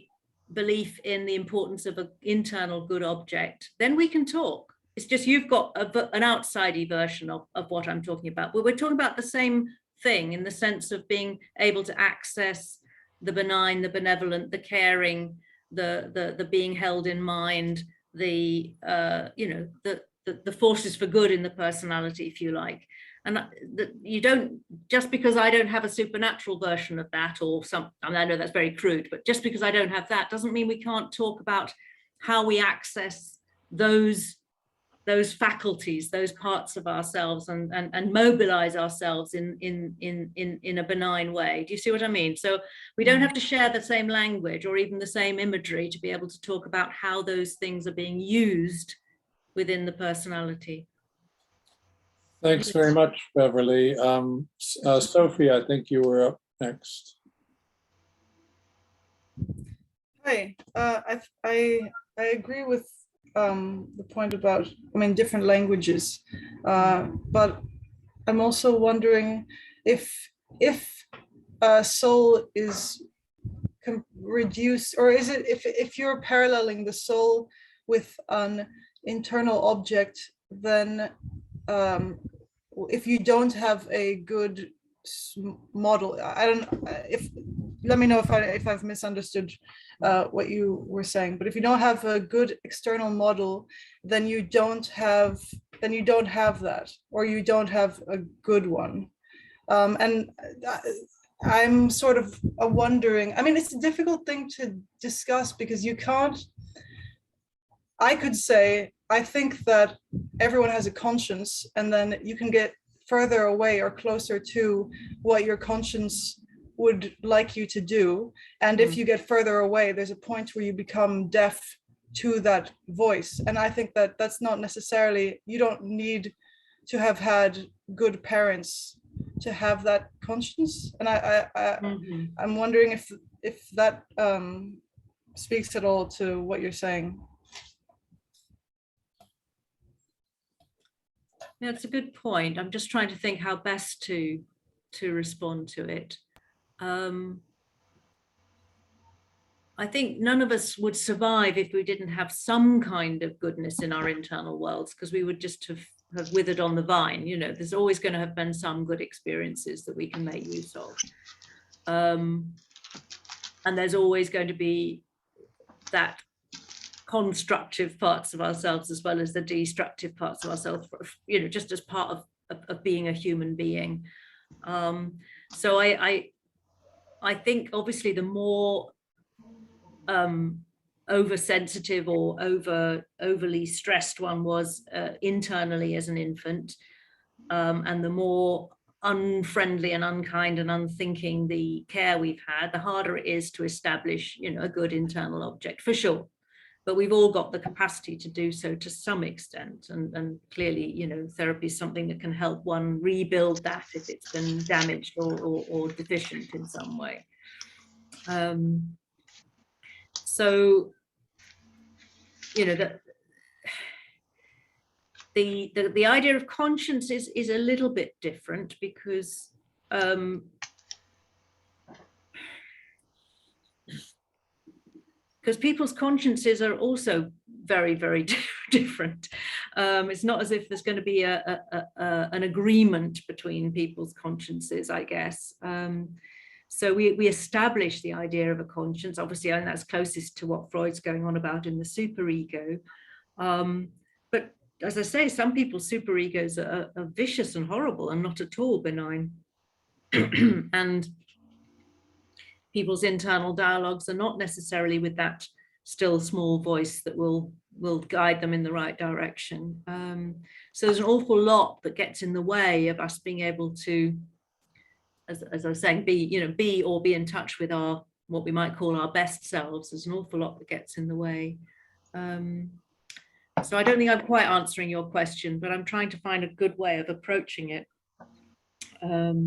A: belief in the importance of an internal good object, then we can talk. It's just you've got an outsidey version of what I'm talking about. But we're talking about the same thing in the sense of being able to access the benign, the benevolent, the caring, the being held in mind, the forces for good in the personality, if you like. And you don't, just because I don't have a supernatural version of that, or some, I mean, I know that's very crude, but just because I don't have that doesn't mean we can't talk about how we access those faculties, those parts of ourselves, and mobilize ourselves in a benign way. Do you see what I mean? So we don't have to share the same language or even the same imagery to be able to talk about how those things are being used within the personality.
B: Thanks very much, Beverly. Sophie, I think you were up next.
E: Hi, I agree with the point about, I mean, different languages, but I'm also wondering if soul is reduced, or is it, if you're paralleling the soul with an internal object, then if you don't have a good model, let me know if I've misunderstood what you were saying, but if you don't have a good external model, then you don't have that, or you don't have a good one. And I'm sort of wondering, I mean, it's a difficult thing to discuss because you can't, I could say, I think that everyone has a conscience, and then you can get further away or closer to what your conscience would like you to do. And if you get further away, there's a point where you become deaf to that voice. And I think that that's not necessarily, you don't need to have had good parents to have that conscience. And I'm wondering if that speaks at all to what you're saying.
A: That's a good point. I'm just trying to think how best to respond to it. I think none of us would survive if we didn't have some kind of goodness in our internal worlds, because we would just have withered on the vine. You know, there's always going to have been some good experiences that we can make use of. And there's always going to be that constructive parts of ourselves as well as the destructive parts of ourselves, you know, just as part of being a human being. So I think obviously the more oversensitive or overly stressed one was internally as an infant, and the more unfriendly and unkind and unthinking the care we've had, the harder it is to establish, you know, a good internal object, for sure. But we've all got the capacity to do so to some extent, and clearly, you know, therapy is something that can help one rebuild that if it's been damaged or deficient in some way. So, you know, the idea of conscience is a little bit different, because people's consciences are also very, very different. It's not as if there's going to be an agreement between people's consciences, I guess. So we establish the idea of a conscience, obviously, and that's closest to what Freud's going on about in the superego. But as I say, some people's superegos are vicious and horrible and not at all benign. And people's internal dialogues are not necessarily with that still small voice that will guide them in the right direction. So there's an awful lot that gets in the way of us being able to, as I was saying, be in touch with our, what we might call our best selves. There's an awful lot that gets in the way. So I don't think I'm quite answering your question, but I'm trying to find a good way of approaching it. But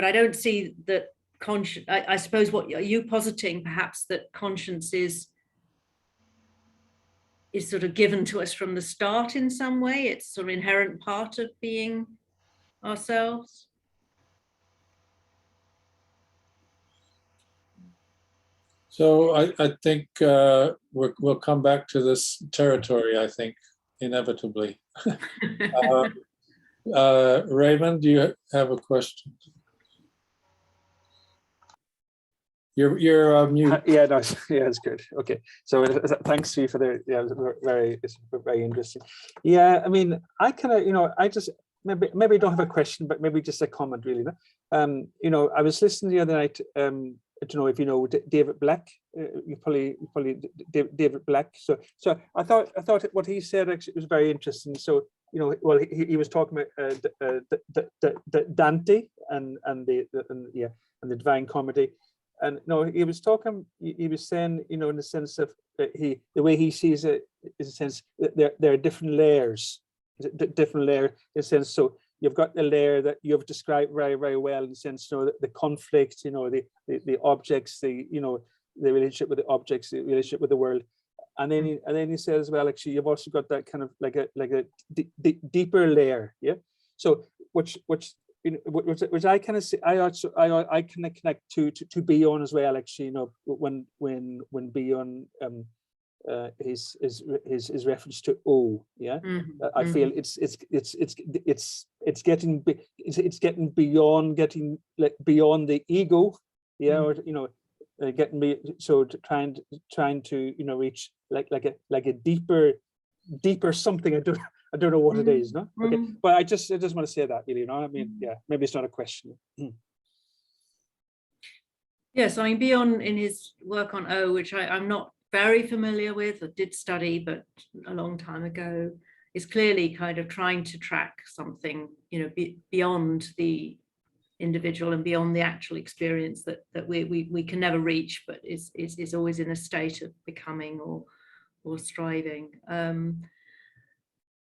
A: I don't see that conscience, I suppose, what are you positing, perhaps, that conscience is is sort of given to us from the start in some way. It's sort of inherent part of being ourselves.
B: So I think we'll come back to this territory, I think, inevitably. Raymond, do you have a question? You're mute.
F: Yeah, no, yeah, it's good. Okay, so thanks to you for the, yeah, it's very interesting. Yeah, I mean, I kind of, I just maybe I don't have a question, but maybe just a comment, really. I was listening the other night. I don't know if you know David Black. You probably David Black. So I thought what he said actually was very interesting. So well, he was talking about Dante and the Divine Comedy. And no, he was talking. He was saying, in the sense of the way he sees it is a sense that there are different layers, different layer in a sense. So you've got the layer that you've described very, very well in the sense, the conflict, the objects, the relationship with the objects, the relationship with the world, and then he says as well, actually, you've also got that kind of like a deeper layer, yeah. So which I kind of see, I kind of connect to Beyond as well, actually, when Beyond his reference to O, yeah. I feel it's getting beyond beyond the ego, yeah, or getting me, so trying to reach like a deeper something. I don't know what it is, no? Okay, but I just want to say that, really, I mean, yeah, maybe it's not a question.
A: Yes, I mean, Beyond in his work on O, which I'm not very familiar with, or did study, but a long time ago, is clearly kind of trying to track something, beyond the individual and beyond the actual experience that we can never reach, but is always in a state of becoming or striving. And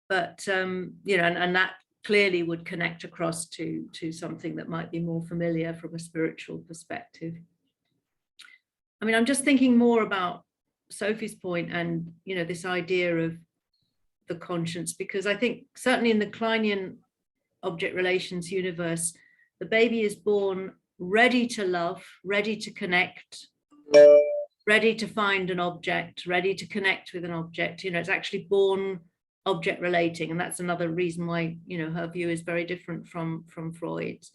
A: that clearly would connect across to something that might be more familiar from a spiritual perspective. I mean, I'm just thinking more about Sophie's point and, this idea of the conscience, because I think certainly in the Kleinian object relations universe, the baby is born ready to love, ready to connect, ready to find an object, ready to connect with an object. It's actually born object relating, and that's another reason why her view is very different from Freud's.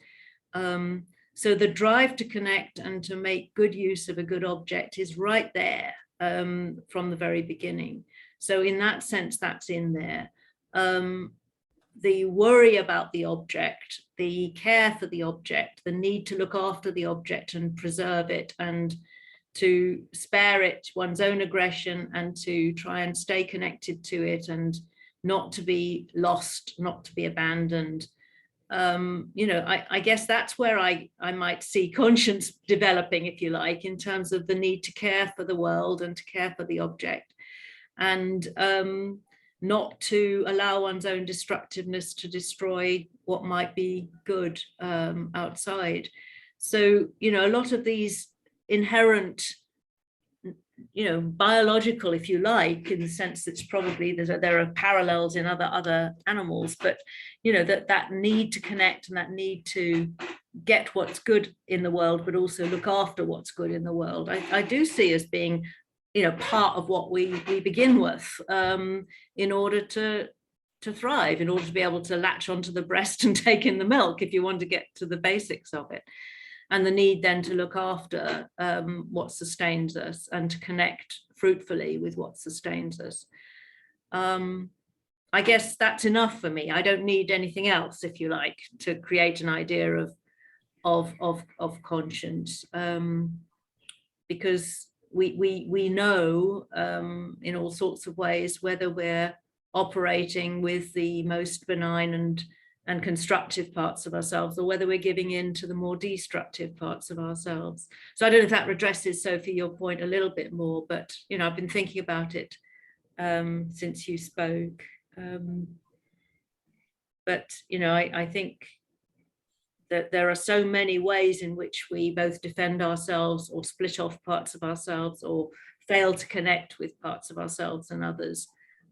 A: So the drive to connect and to make good use of a good object is right there from the very beginning. So in that sense, that's in there. The worry about the object, the care for the object, the need to look after the object and preserve it, and to spare it one's own aggression, and to try and stay connected to it, and not to be lost, not to be abandoned. I guess that's where I might see conscience developing, if you like, in terms of the need to care for the world and to care for the object, and not to allow one's own destructiveness to destroy what might be good outside. So, a lot of these inherent, biological, if you like, in the sense that it's probably there are parallels in other animals, but that need to connect and that need to get what's good in the world, but also look after what's good in the world, I do see as being part of what we begin with in order to thrive, in order to be able to latch onto the breast and take in the milk, if you want to get to the basics of it. And the need then to look after what sustains us and to connect fruitfully with what sustains us. I guess that's enough for me. I don't need anything else, if you like, to create an idea of conscience, because we know in all sorts of ways whether we're operating with the most benign and constructive parts of ourselves, or whether we're giving in to the more destructive parts of ourselves. So I don't know if that addresses, Sophie, your point a little bit more, but I've been thinking about it since you spoke. But I think that there are so many ways in which we both defend ourselves or split off parts of ourselves or fail to connect with parts of ourselves and others.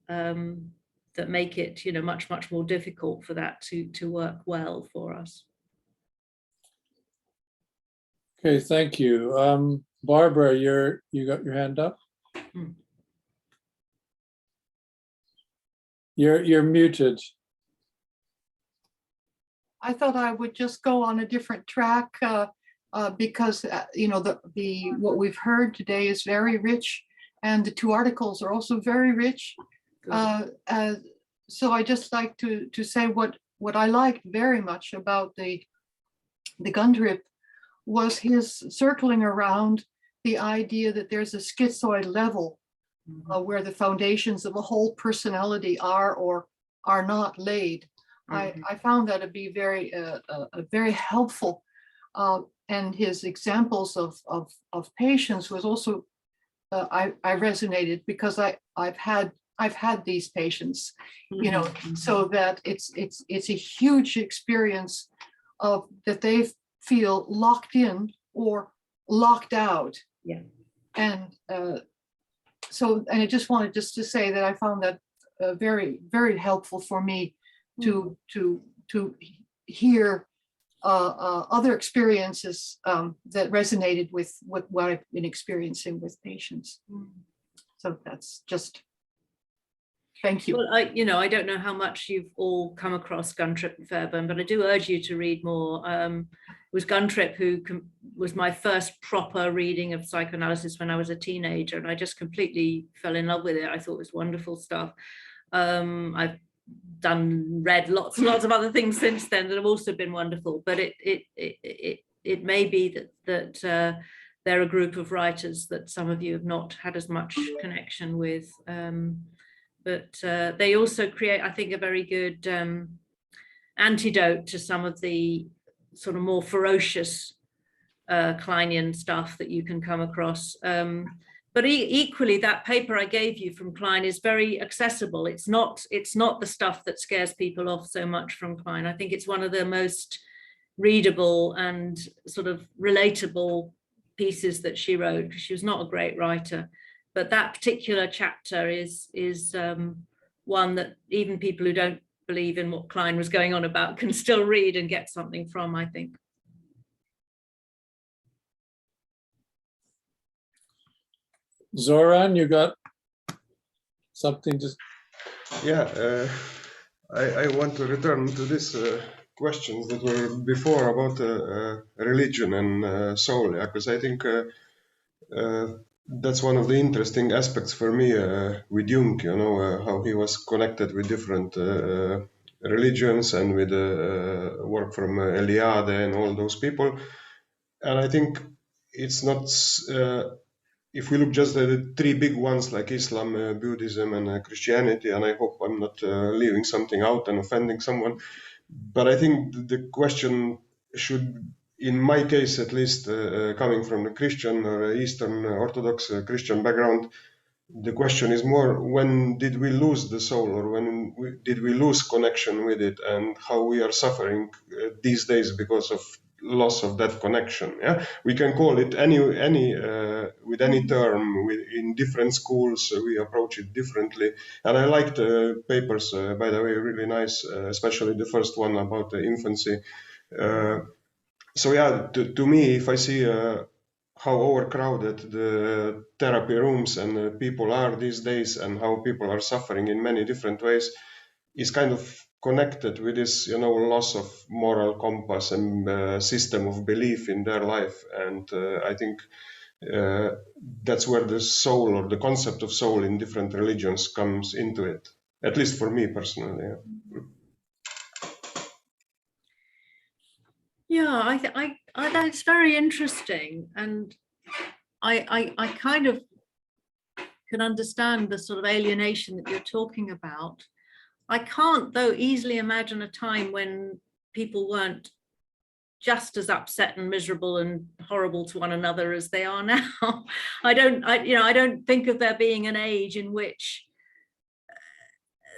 A: that make it, you know, much more difficult for that to work well for us.
B: Okay, thank you. Barbara, you got your hand up? You're muted.
G: I thought I would just go on a different track because you know, what we've heard today is very rich, and the two articles are also very rich. So I just like to say what I liked very much about the Gundrip was his circling around the idea that there's a schizoid level where the foundations of a whole personality are or are not laid. I found that to be very helpful, and his examples of patients was also I resonated, because I've had these patients, you know, so that it's a huge experience of that they feel locked in or locked out.
A: Yeah.
G: And so, and I just wanted to say that I found that very helpful for me to hear other experiences that resonated with what I've been experiencing with patients. So that's just, thank you.
A: Well, I don't know how much you've all come across Guntrip and Fairbairn, but I do urge you to read more. It was Guntrip who was my first proper reading of psychoanalysis when I was a teenager, and I just completely fell in love with it. I thought it was wonderful stuff. I've read lots and lots of other things since then that have also been wonderful, but it may be that they're a group of writers that some of you have not had as much connection with, but they also create, I think, a very good antidote to some of the sort of more ferocious Kleinian stuff that you can come across. But equally, that paper I gave you from Klein is very accessible. It's not the stuff that scares people off so much from Klein. I think it's one of the most readable and sort of relatable pieces that she wrote, because she was not a great writer. But that particular chapter is one that even people who don't believe in what Klein was going on about can still read and get something from, I think.
B: Zoran, you got something to?
H: Yeah, I want to return to these questions that were before about religion and soul, because I think that's one of the interesting aspects for me with Jung, you know, how he was connected with different religions and with work from Eliade and all those people. And I think it's not, if we look just at the three big ones like Islam, Buddhism and Christianity, and I hope I'm not leaving something out and offending someone, but I think the question should, in my case at least, coming from the Christian or Eastern Orthodox Christian background, the question is more, when did we lose the soul, or when did we lose connection with it, and how we are suffering these days because of loss of that connection. Yeah, we can call it any with any term. In different schools we approach it differently, and I liked the papers, by the way, really nice, especially the first one about the infancy. So yeah, to me, if I see how overcrowded the therapy rooms and people are these days, and how people are suffering in many different ways, is kind of connected with this, you know, loss of moral compass and system of belief in their life. And I think that's where the soul, or the concept of soul in different religions, comes into it, at least for me personally.
A: Yeah, I that's very interesting, and I kind of can understand the sort of alienation that you're talking about. I can't, though, easily imagine a time when people weren't just as upset and miserable and horrible to one another as they are now. I don't think of there being an age in which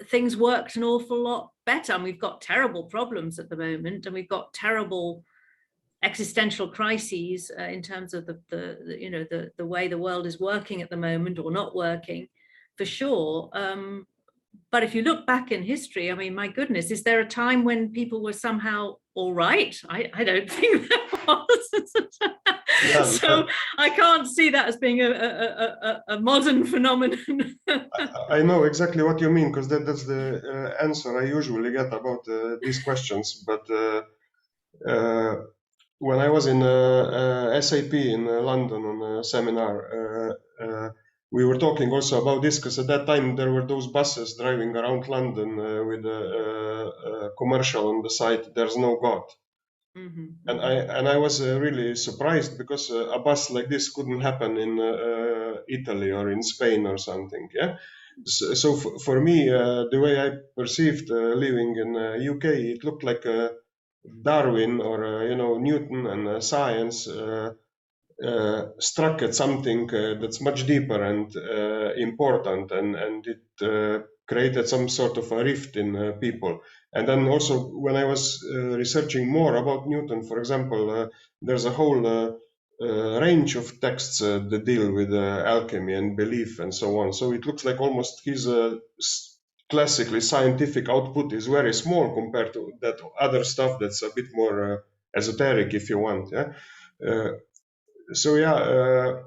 A: things worked an awful lot better. And we've got terrible problems at the moment, and we've got terrible existential crises in terms of the way the world is working at the moment, or not working, for sure. But if you look back in history, I mean, my goodness, is there a time when people were somehow all right? I don't think there was.
H: Yeah,
A: So I can't see that as being a modern phenomenon.
H: I know exactly what you mean, because that's the answer I usually get about these questions. But when I was in SAP in London on a seminar, we were talking also about this, because at that time there were those buses driving around London with a commercial on the side, "There's no God." And I was really surprised, because a bus like this couldn't happen in Italy or in Spain or something. Yeah. So for me, the way I perceived living in UK, it looked like Darwin or Newton and science struck at something that's much deeper and important, and it created some sort of a rift in people. And then also, when I was researching more about Newton, for example, there's a whole range of texts that deal with alchemy and belief and so on. So it looks like almost his classically scientific output is very small compared to that other stuff that's a bit more esoteric, if you want. Yeah. So yeah,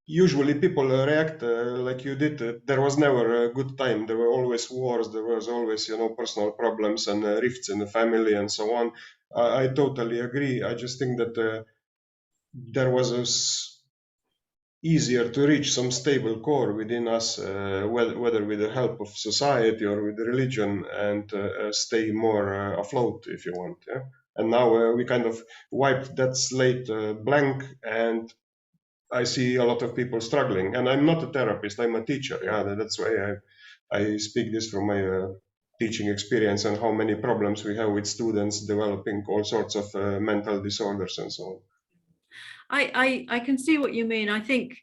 H: usually people react like you did. There was never a good time. There were always wars. There was always, personal problems and rifts in the family and so on. I totally agree. I just think that there was easier to reach some stable core within us, whether with the help of society or with religion, and stay more afloat, if you want. Yeah. And now we kind of wiped that slate blank, and I see a lot of people struggling. And I'm not a therapist, I'm a teacher. Yeah, that's why I speak this from my teaching experience, and how many problems we have with students developing all sorts of mental disorders and so on.
A: I can see what you mean. I think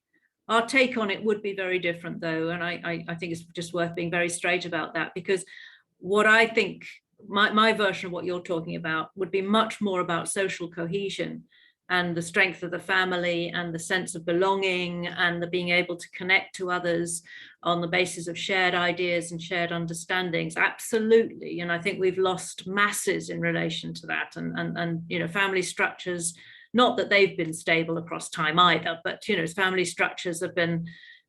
A: our take on it would be very different, though. And I think it's just worth being very straight about that, because what I think my version of what you're talking about would be much more about social cohesion and the strength of the family and the sense of belonging and the being able to connect to others on the basis of shared ideas and shared understandings. Absolutely. And I think we've lost masses in relation to that. And family structures, not that they've been stable across time either, but family structures have been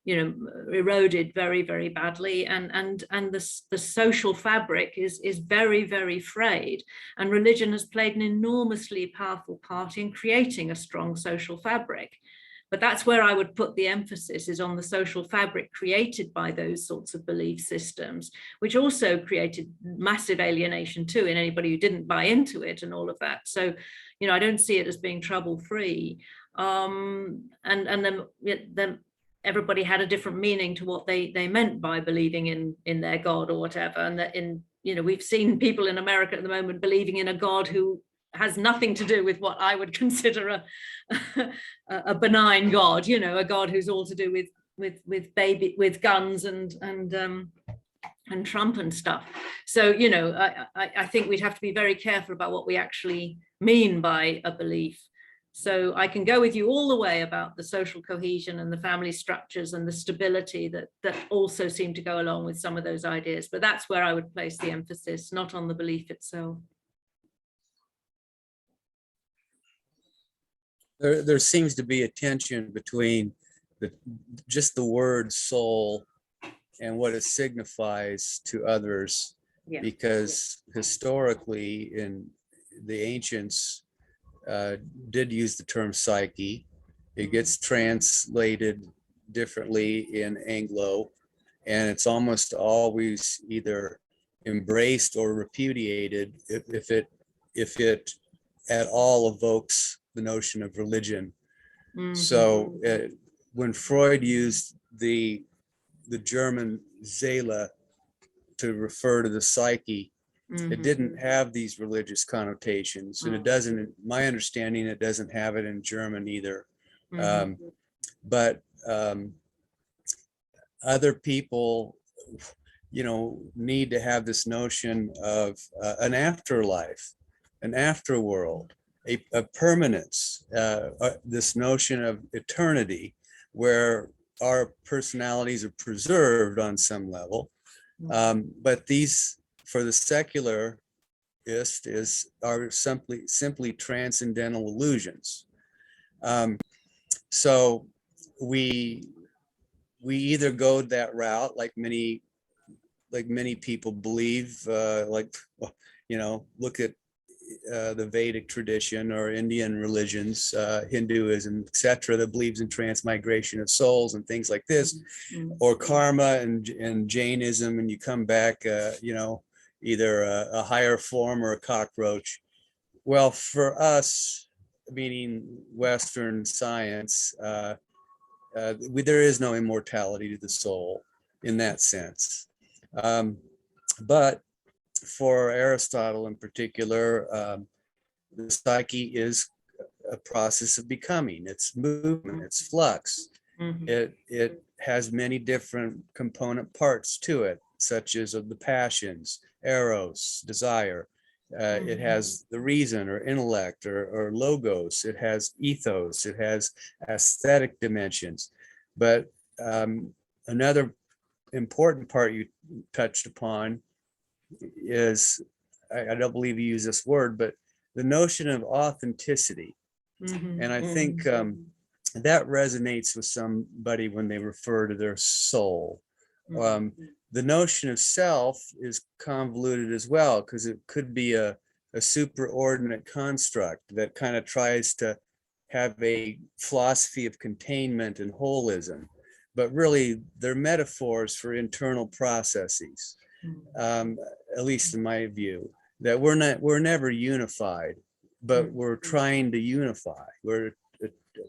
A: eroded very, very badly, and the social fabric is very, very frayed, and religion has played an enormously powerful part in creating a strong social fabric. But that's where I would put the emphasis, is on the social fabric created by those sorts of belief systems, which also created massive alienation too in anybody who didn't buy into it and all of that. So I don't see it as being trouble-free. And then everybody had a different meaning to what they meant by believing in their God or whatever. And that we've seen people in America at the moment believing in a God who has nothing to do with what I would consider a benign God, a God who's all to do with guns and Trump and stuff. So, I think we'd have to be very careful about what we actually mean by a belief. So I can go with you all the way about the social cohesion and the family structures and the stability that also seem to go along with some of those ideas. But that's where I would place the emphasis, not on the belief itself.
I: There seems to be a tension between just the word soul and what it signifies to others, because historically in the ancients did use the term psyche. It gets translated differently in Anglo, and it's almost always either embraced or repudiated if it at all evokes the notion of religion. Mm-hmm. So when Freud used the German Seele to refer to the psyche, mm-hmm. It didn't have these religious connotations, and it doesn't, in my understanding, it doesn't have it in German either. Mm-hmm. But other people, need to have this notion of an afterlife, an afterworld, a permanence, this notion of eternity, where our personalities are preserved on some level, But these, for the secularist, are simply transcendental illusions. So we either go that route, like many people believe, look at the Vedic tradition or Indian religions, Hinduism, etc., that believes in transmigration of souls and things like this, or karma and Jainism, and you come back, either a higher form or a cockroach. Well, for us, meaning Western science, there is no immortality to the soul in that sense. But for Aristotle in particular, the psyche is a process of becoming. It's movement, it's flux. It has many different component parts to it, such as of the passions, eros, desire. It has the reason or intellect or logos. It has ethos. It has aesthetic dimensions. But another important part you touched upon is, I don't believe you use this word, but the notion of authenticity. And I think that resonates with somebody when they refer to their soul. The notion of self is convoluted as well, because it could be a superordinate construct that kind of tries to have a philosophy of containment and holism, but really they're metaphors for internal processes. At least in my view, that we're never unified, but we're trying to unify. We're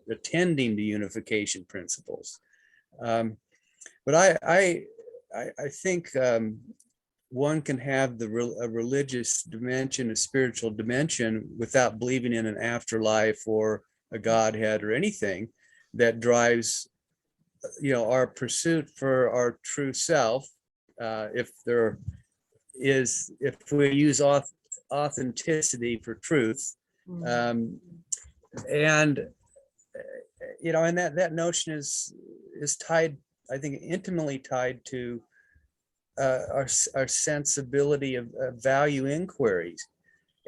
I: attending to unification principles. But I think one can have a religious dimension, a spiritual dimension, without believing in an afterlife or a Godhead or anything that drives, our pursuit for our true self. If we use authenticity for truth, and that notion is tied, I think, intimately tied to our sensibility of value inquiries,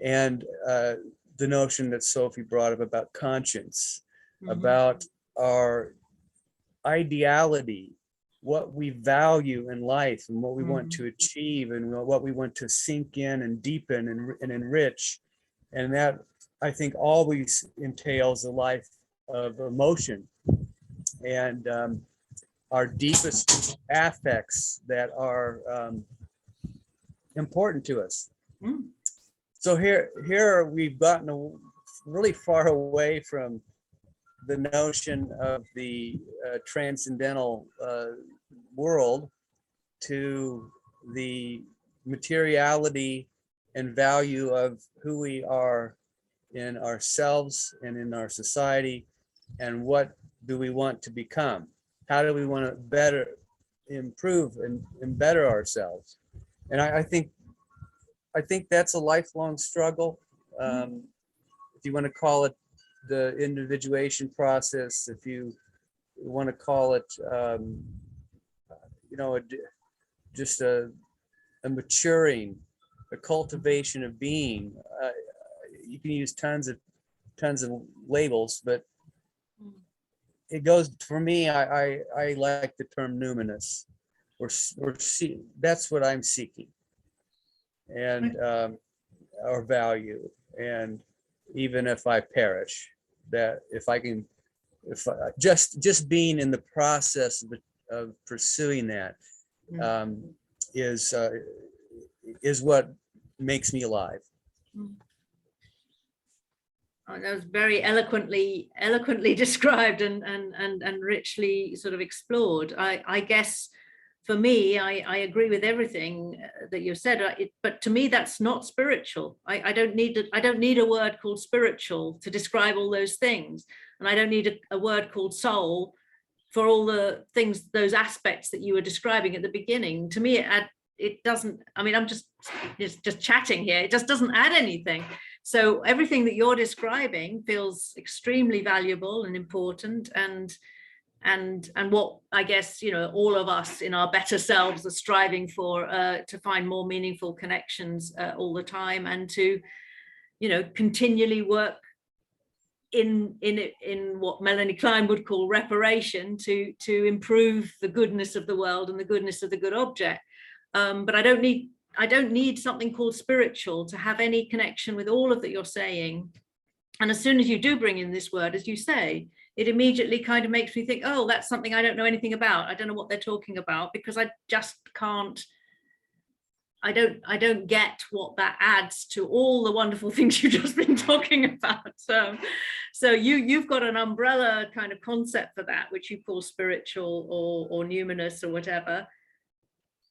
I: and the notion that Sophie brought up about conscience, about our ideality, what we value in life and what we want to achieve and what we want to sink in and deepen and enrich. And that, I think, always entails a life of emotion and our deepest affects that are important to us. So here we've gotten really far away from the notion of the transcendental world to the materiality and value of who we are in ourselves and in our society, and what do we want to become? How do we want to better improve and better ourselves? And I think that's a lifelong struggle. If you want to call it the individuation process, if you want to call it, just a maturing, a cultivation of being. You can use tons of labels, but it goes, for me, I like the term numinous, or that's what I'm seeking, and our value. And even if I perish, that if just being in the process of pursuing that is what makes me alive.
A: Oh, that was very eloquently described and richly sort of explored. I guess for me, I agree with everything that you've said, but to me, that's not spiritual. I don't need a word called spiritual to describe all those things. And I don't need a word called soul for all the things, those aspects that you were describing at the beginning. To me, it doesn't, I mean, I'm just chatting here. It just doesn't add anything. So everything that you're describing feels extremely valuable and important. And and what I guess, you know, all of us in our better selves are striving for, to find more meaningful connections all the time, and to, you know, continually work in what Melanie Klein would call reparation, to improve the goodness of the world and the goodness of the good object. But I don't need something called spiritual to have any connection with all of that you're saying. And as soon as you do bring in this word, as you say, it immediately kind of makes me think, oh, that's something I don't know anything about. I don't know what they're talking about, because I just can't, I don't get what that adds to all the wonderful things you've just been talking about. So you've got an umbrella kind of concept for that, which you call spiritual or numinous or whatever.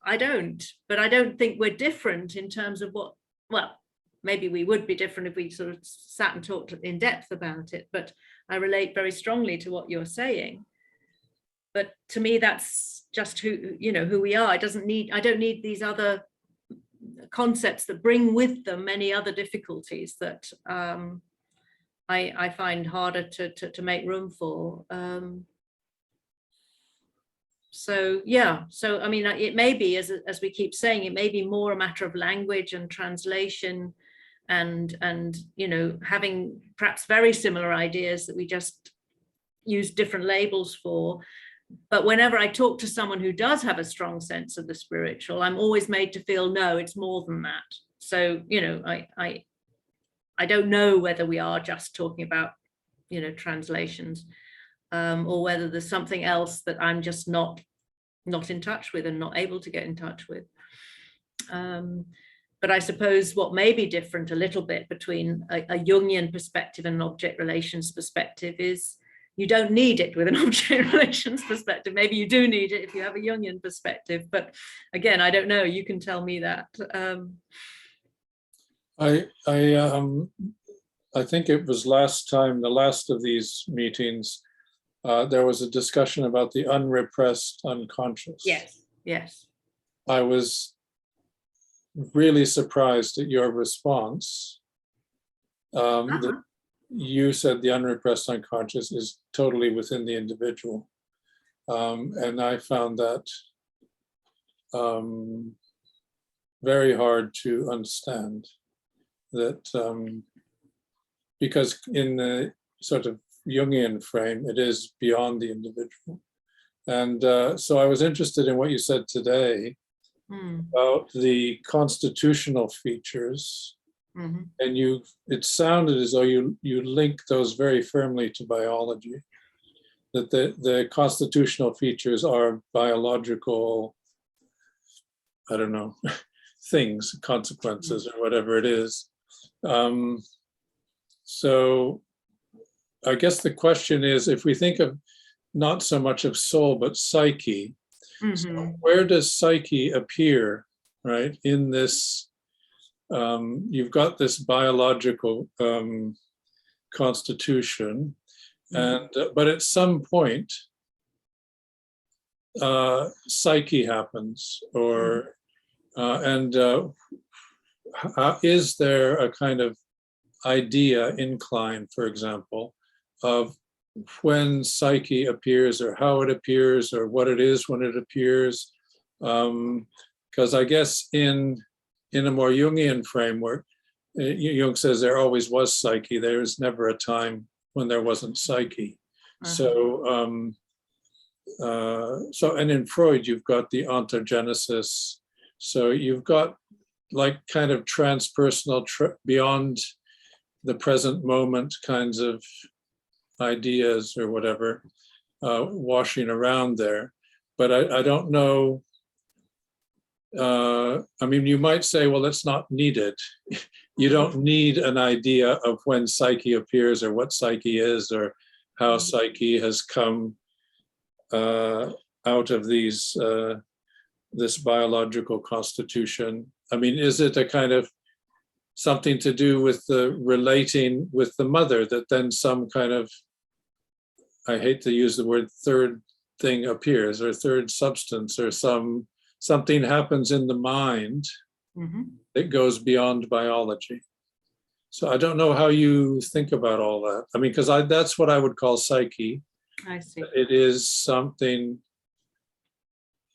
A: I don't, but I don't think we're different in terms of what, well, maybe we would be different if we sort of sat and talked in depth about it, but I relate very strongly to what you're saying. But to me, that's just who we are. I don't need these other concepts that bring with them many other difficulties that I find harder to make room for. So I mean, it may be, as we keep saying, it may be more a matter of language and translation, and you know, having perhaps very similar ideas that we just use different labels for. But whenever I talk to someone who does have a strong sense of the spiritual, I'm always made to feel, no, it's more than that. So, you know, I don't know whether we are just talking about, you know, translations, or whether there's something else that I'm just not in touch with and not able to get in touch with. But I suppose what may be different a little bit between a Jungian perspective and an object relations perspective is you don't need it with an object relations perspective. Maybe you do need it if you have a Jungian perspective, but again, I don't know. You can tell me that.
B: I think it was the last of these meetings, there was a discussion about the unrepressed unconscious.
A: Yes.
B: I was really surprised at your response. That you said the unrepressed unconscious is totally within the individual. And I found that very hard to understand, that because in the sort of Jungian frame, it is beyond the individual. And so I was interested in what you said today about the constitutional features.
A: Mm-hmm.
B: And it sounded as though you link those very firmly to biology, that the constitutional features are biological, I don't know, things, consequences, or whatever it is. So I guess the question is, if we think of not so much of soul, but psyche, so where does psyche appear, right, in this? You've got this biological constitution, and but at some point, psyche happens, or is there a kind of idea incline, for example, of when psyche appears, or how it appears, or what it is when it appears? Because I guess in a more Jungian framework, Jung says there always was psyche. There was never a time when there wasn't psyche. So and in Freud, you've got the ontogenesis. So you've got like kind of transpersonal, beyond the present moment kinds of ideas or whatever, washing around there. But I don't know. I mean, you might say, well, it's not needed. You don't need an idea of when psyche appears, or what psyche is, or how psyche has come out of this biological constitution. I mean, is it a kind of something to do with the relating with the mother, that then some kind of, I hate to use the word third thing appears, or third substance, or something happens in the mind that goes beyond biology? So I don't know how you think about all that. I mean, because that's what I would call psyche.
A: I see.
B: It is something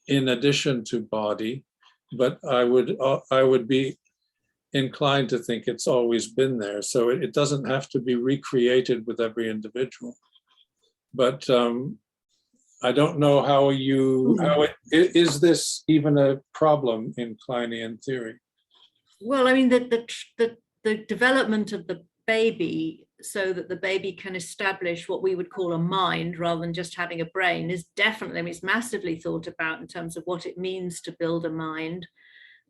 B: in addition to body, but I would be inclined to think it's always been there. So it doesn't have to be recreated with every individual. But I don't know how is this even a problem in Kleinian theory?
A: Well, I mean, the development of the baby so that the baby can establish what we would call a mind rather than just having a brain is definitely, I mean, it's massively thought about in terms of what it means to build a mind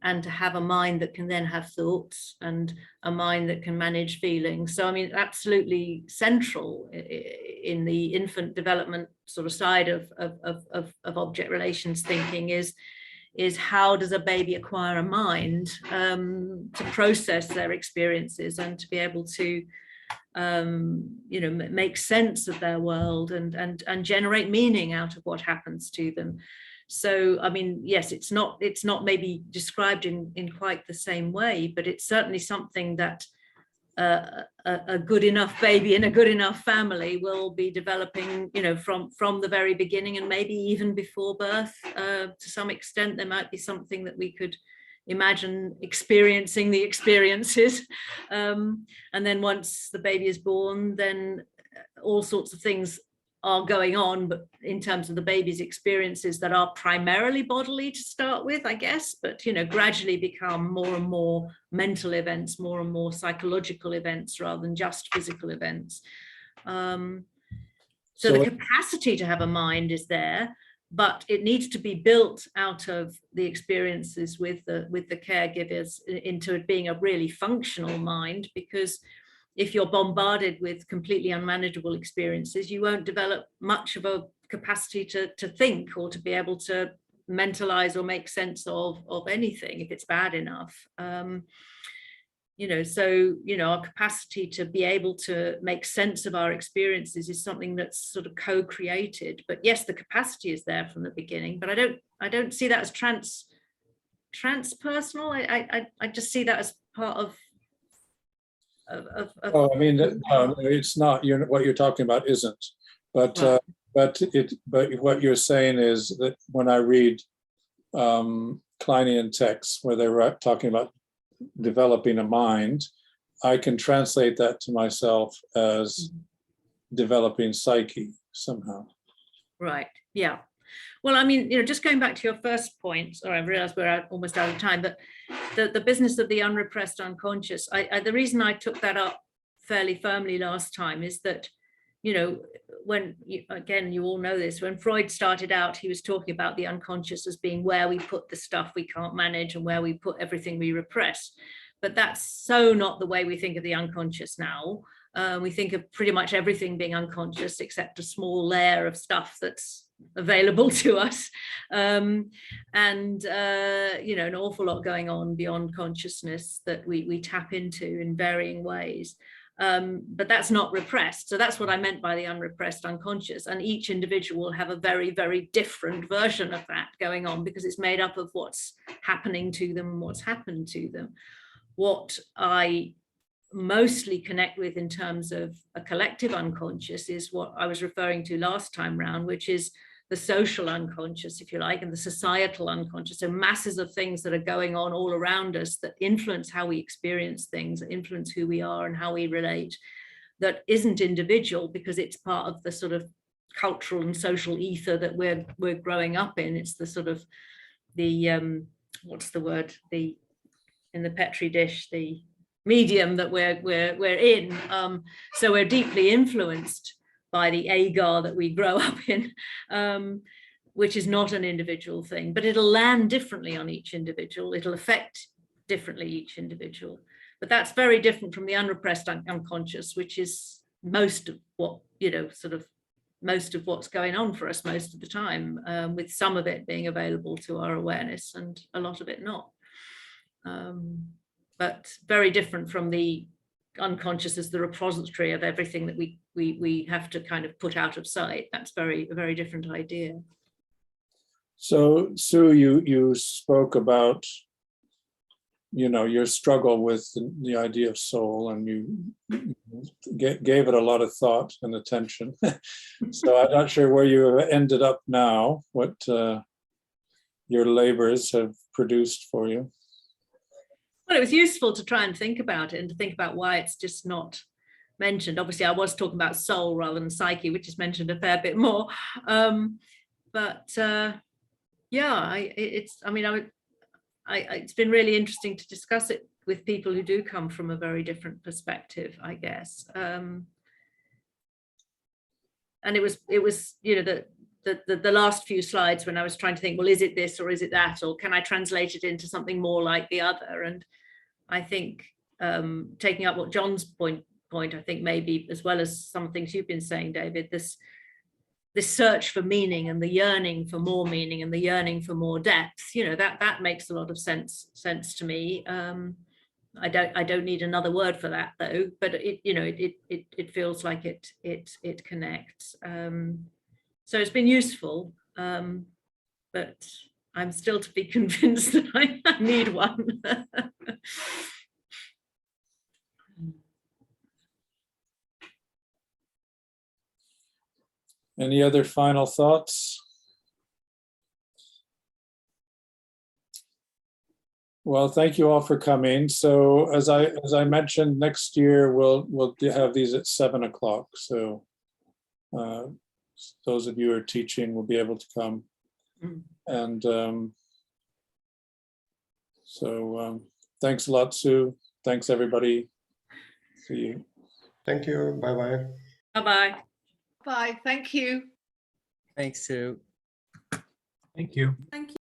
A: and to have a mind that can then have thoughts and a mind that can manage feelings. So, I mean, absolutely central in the infant development sort of side of object relations thinking is how does a baby acquire a mind to process their experiences and to be able to make sense of their world and generate meaning out of what happens to them. So, I mean, yes, it's not maybe described in quite the same way, but it's certainly something that a good enough baby in a good enough family will be developing, from the very beginning, and maybe even before birth. To some extent, there might be something that we could imagine experiencing the experiences. And then once the baby is born, then all sorts of things are going on, but in terms of the baby's experiences that are primarily bodily to start with, I guess, but gradually become more and more mental events, more and more psychological events rather than just physical events. So the capacity to have a mind is there, but it needs to be built out of the experiences with the caregivers into it being a really functional mind, because if you're bombarded with completely unmanageable experiences, you won't develop much of a capacity to think or to be able to mentalize or make sense of anything if it's bad enough. Our capacity to be able to make sense of our experiences is something that's sort of co-created. But yes, the capacity is there from the beginning, but I don't see that as transpersonal. I just see that as part of
B: it's not. What you're talking about isn't. But what you're saying is that when I read Kleinian texts where they're talking about developing a mind, I can translate that to myself as developing psyche somehow.
A: Right. Yeah. Well, I mean, just going back to your first point, sorry, I realize we're almost out of time, but the business of the unrepressed unconscious, the reason I took that up fairly firmly last time is that, when, you all know this, when Freud started out, he was talking about the unconscious as being where we put the stuff we can't manage and where we put everything we repress. But that's so not the way we think of the unconscious now. We think of pretty much everything being unconscious except a small layer of stuff that's available to us, an awful lot going on beyond consciousness that we tap into in varying ways, but that's not repressed. So that's what I meant by the unrepressed unconscious, and each individual will have a very, very different version of that going on because it's made up of what's happening to them and what's happened to them. What I mostly connect with in terms of a collective unconscious is what I was referring to last time round, which is the social unconscious, if you like, and the societal unconscious. So masses of things that are going on all around us that influence how we experience things, influence who we are and how we relate, that isn't individual because it's part of the sort of cultural and social ether that we're growing up in. It's the sort of what's the word, in the Petri dish, the medium that we're in. So we're deeply influenced by the agar that we grow up in, which is not an individual thing, but it'll land differently on each individual. It'll affect differently each individual. But that's very different from the unrepressed unconscious, which is most of what, most of what's going on for us most of the time, with some of it being available to our awareness and a lot of it not. But very different from the unconscious as the repository of everything that we have to kind of put out of sight. That's a very different idea.
B: So Sue, you spoke about your struggle with the idea of soul, and you gave it a lot of thought and attention. So I'm not sure where you have ended up now, what your labors have produced for you.
A: Well, it was useful to try and think about it and to think about why it's just not mentioned. Obviously, I was talking about soul rather than psyche, which is mentioned a fair bit more. Yeah, it's been really interesting to discuss it with people who do come from a very different perspective, I guess. And it was the last few slides when I was trying to think, well, is it this or is it that, or can I translate it into something more like the other? And I think taking up what John's point, I think maybe, as well as some things you've been saying, David, this search for meaning and the yearning for more meaning and the yearning for more depth, that makes a lot of sense to me. I don't need another word for that though, but it feels like it connects. So it's been useful, but I'm still to be convinced that I need one.
B: Any other final thoughts? Well, thank you all for coming. So as I mentioned, next year we'll have these at 7 o'clock. So those of you who are teaching will be able to come. And thanks a lot, Sue. Thanks, everybody. See you.
H: Thank you. Bye-bye.
A: Bye-bye.
G: Bye. Thank you.
I: Thanks, Sue.
J: Thank you.
A: Thank you.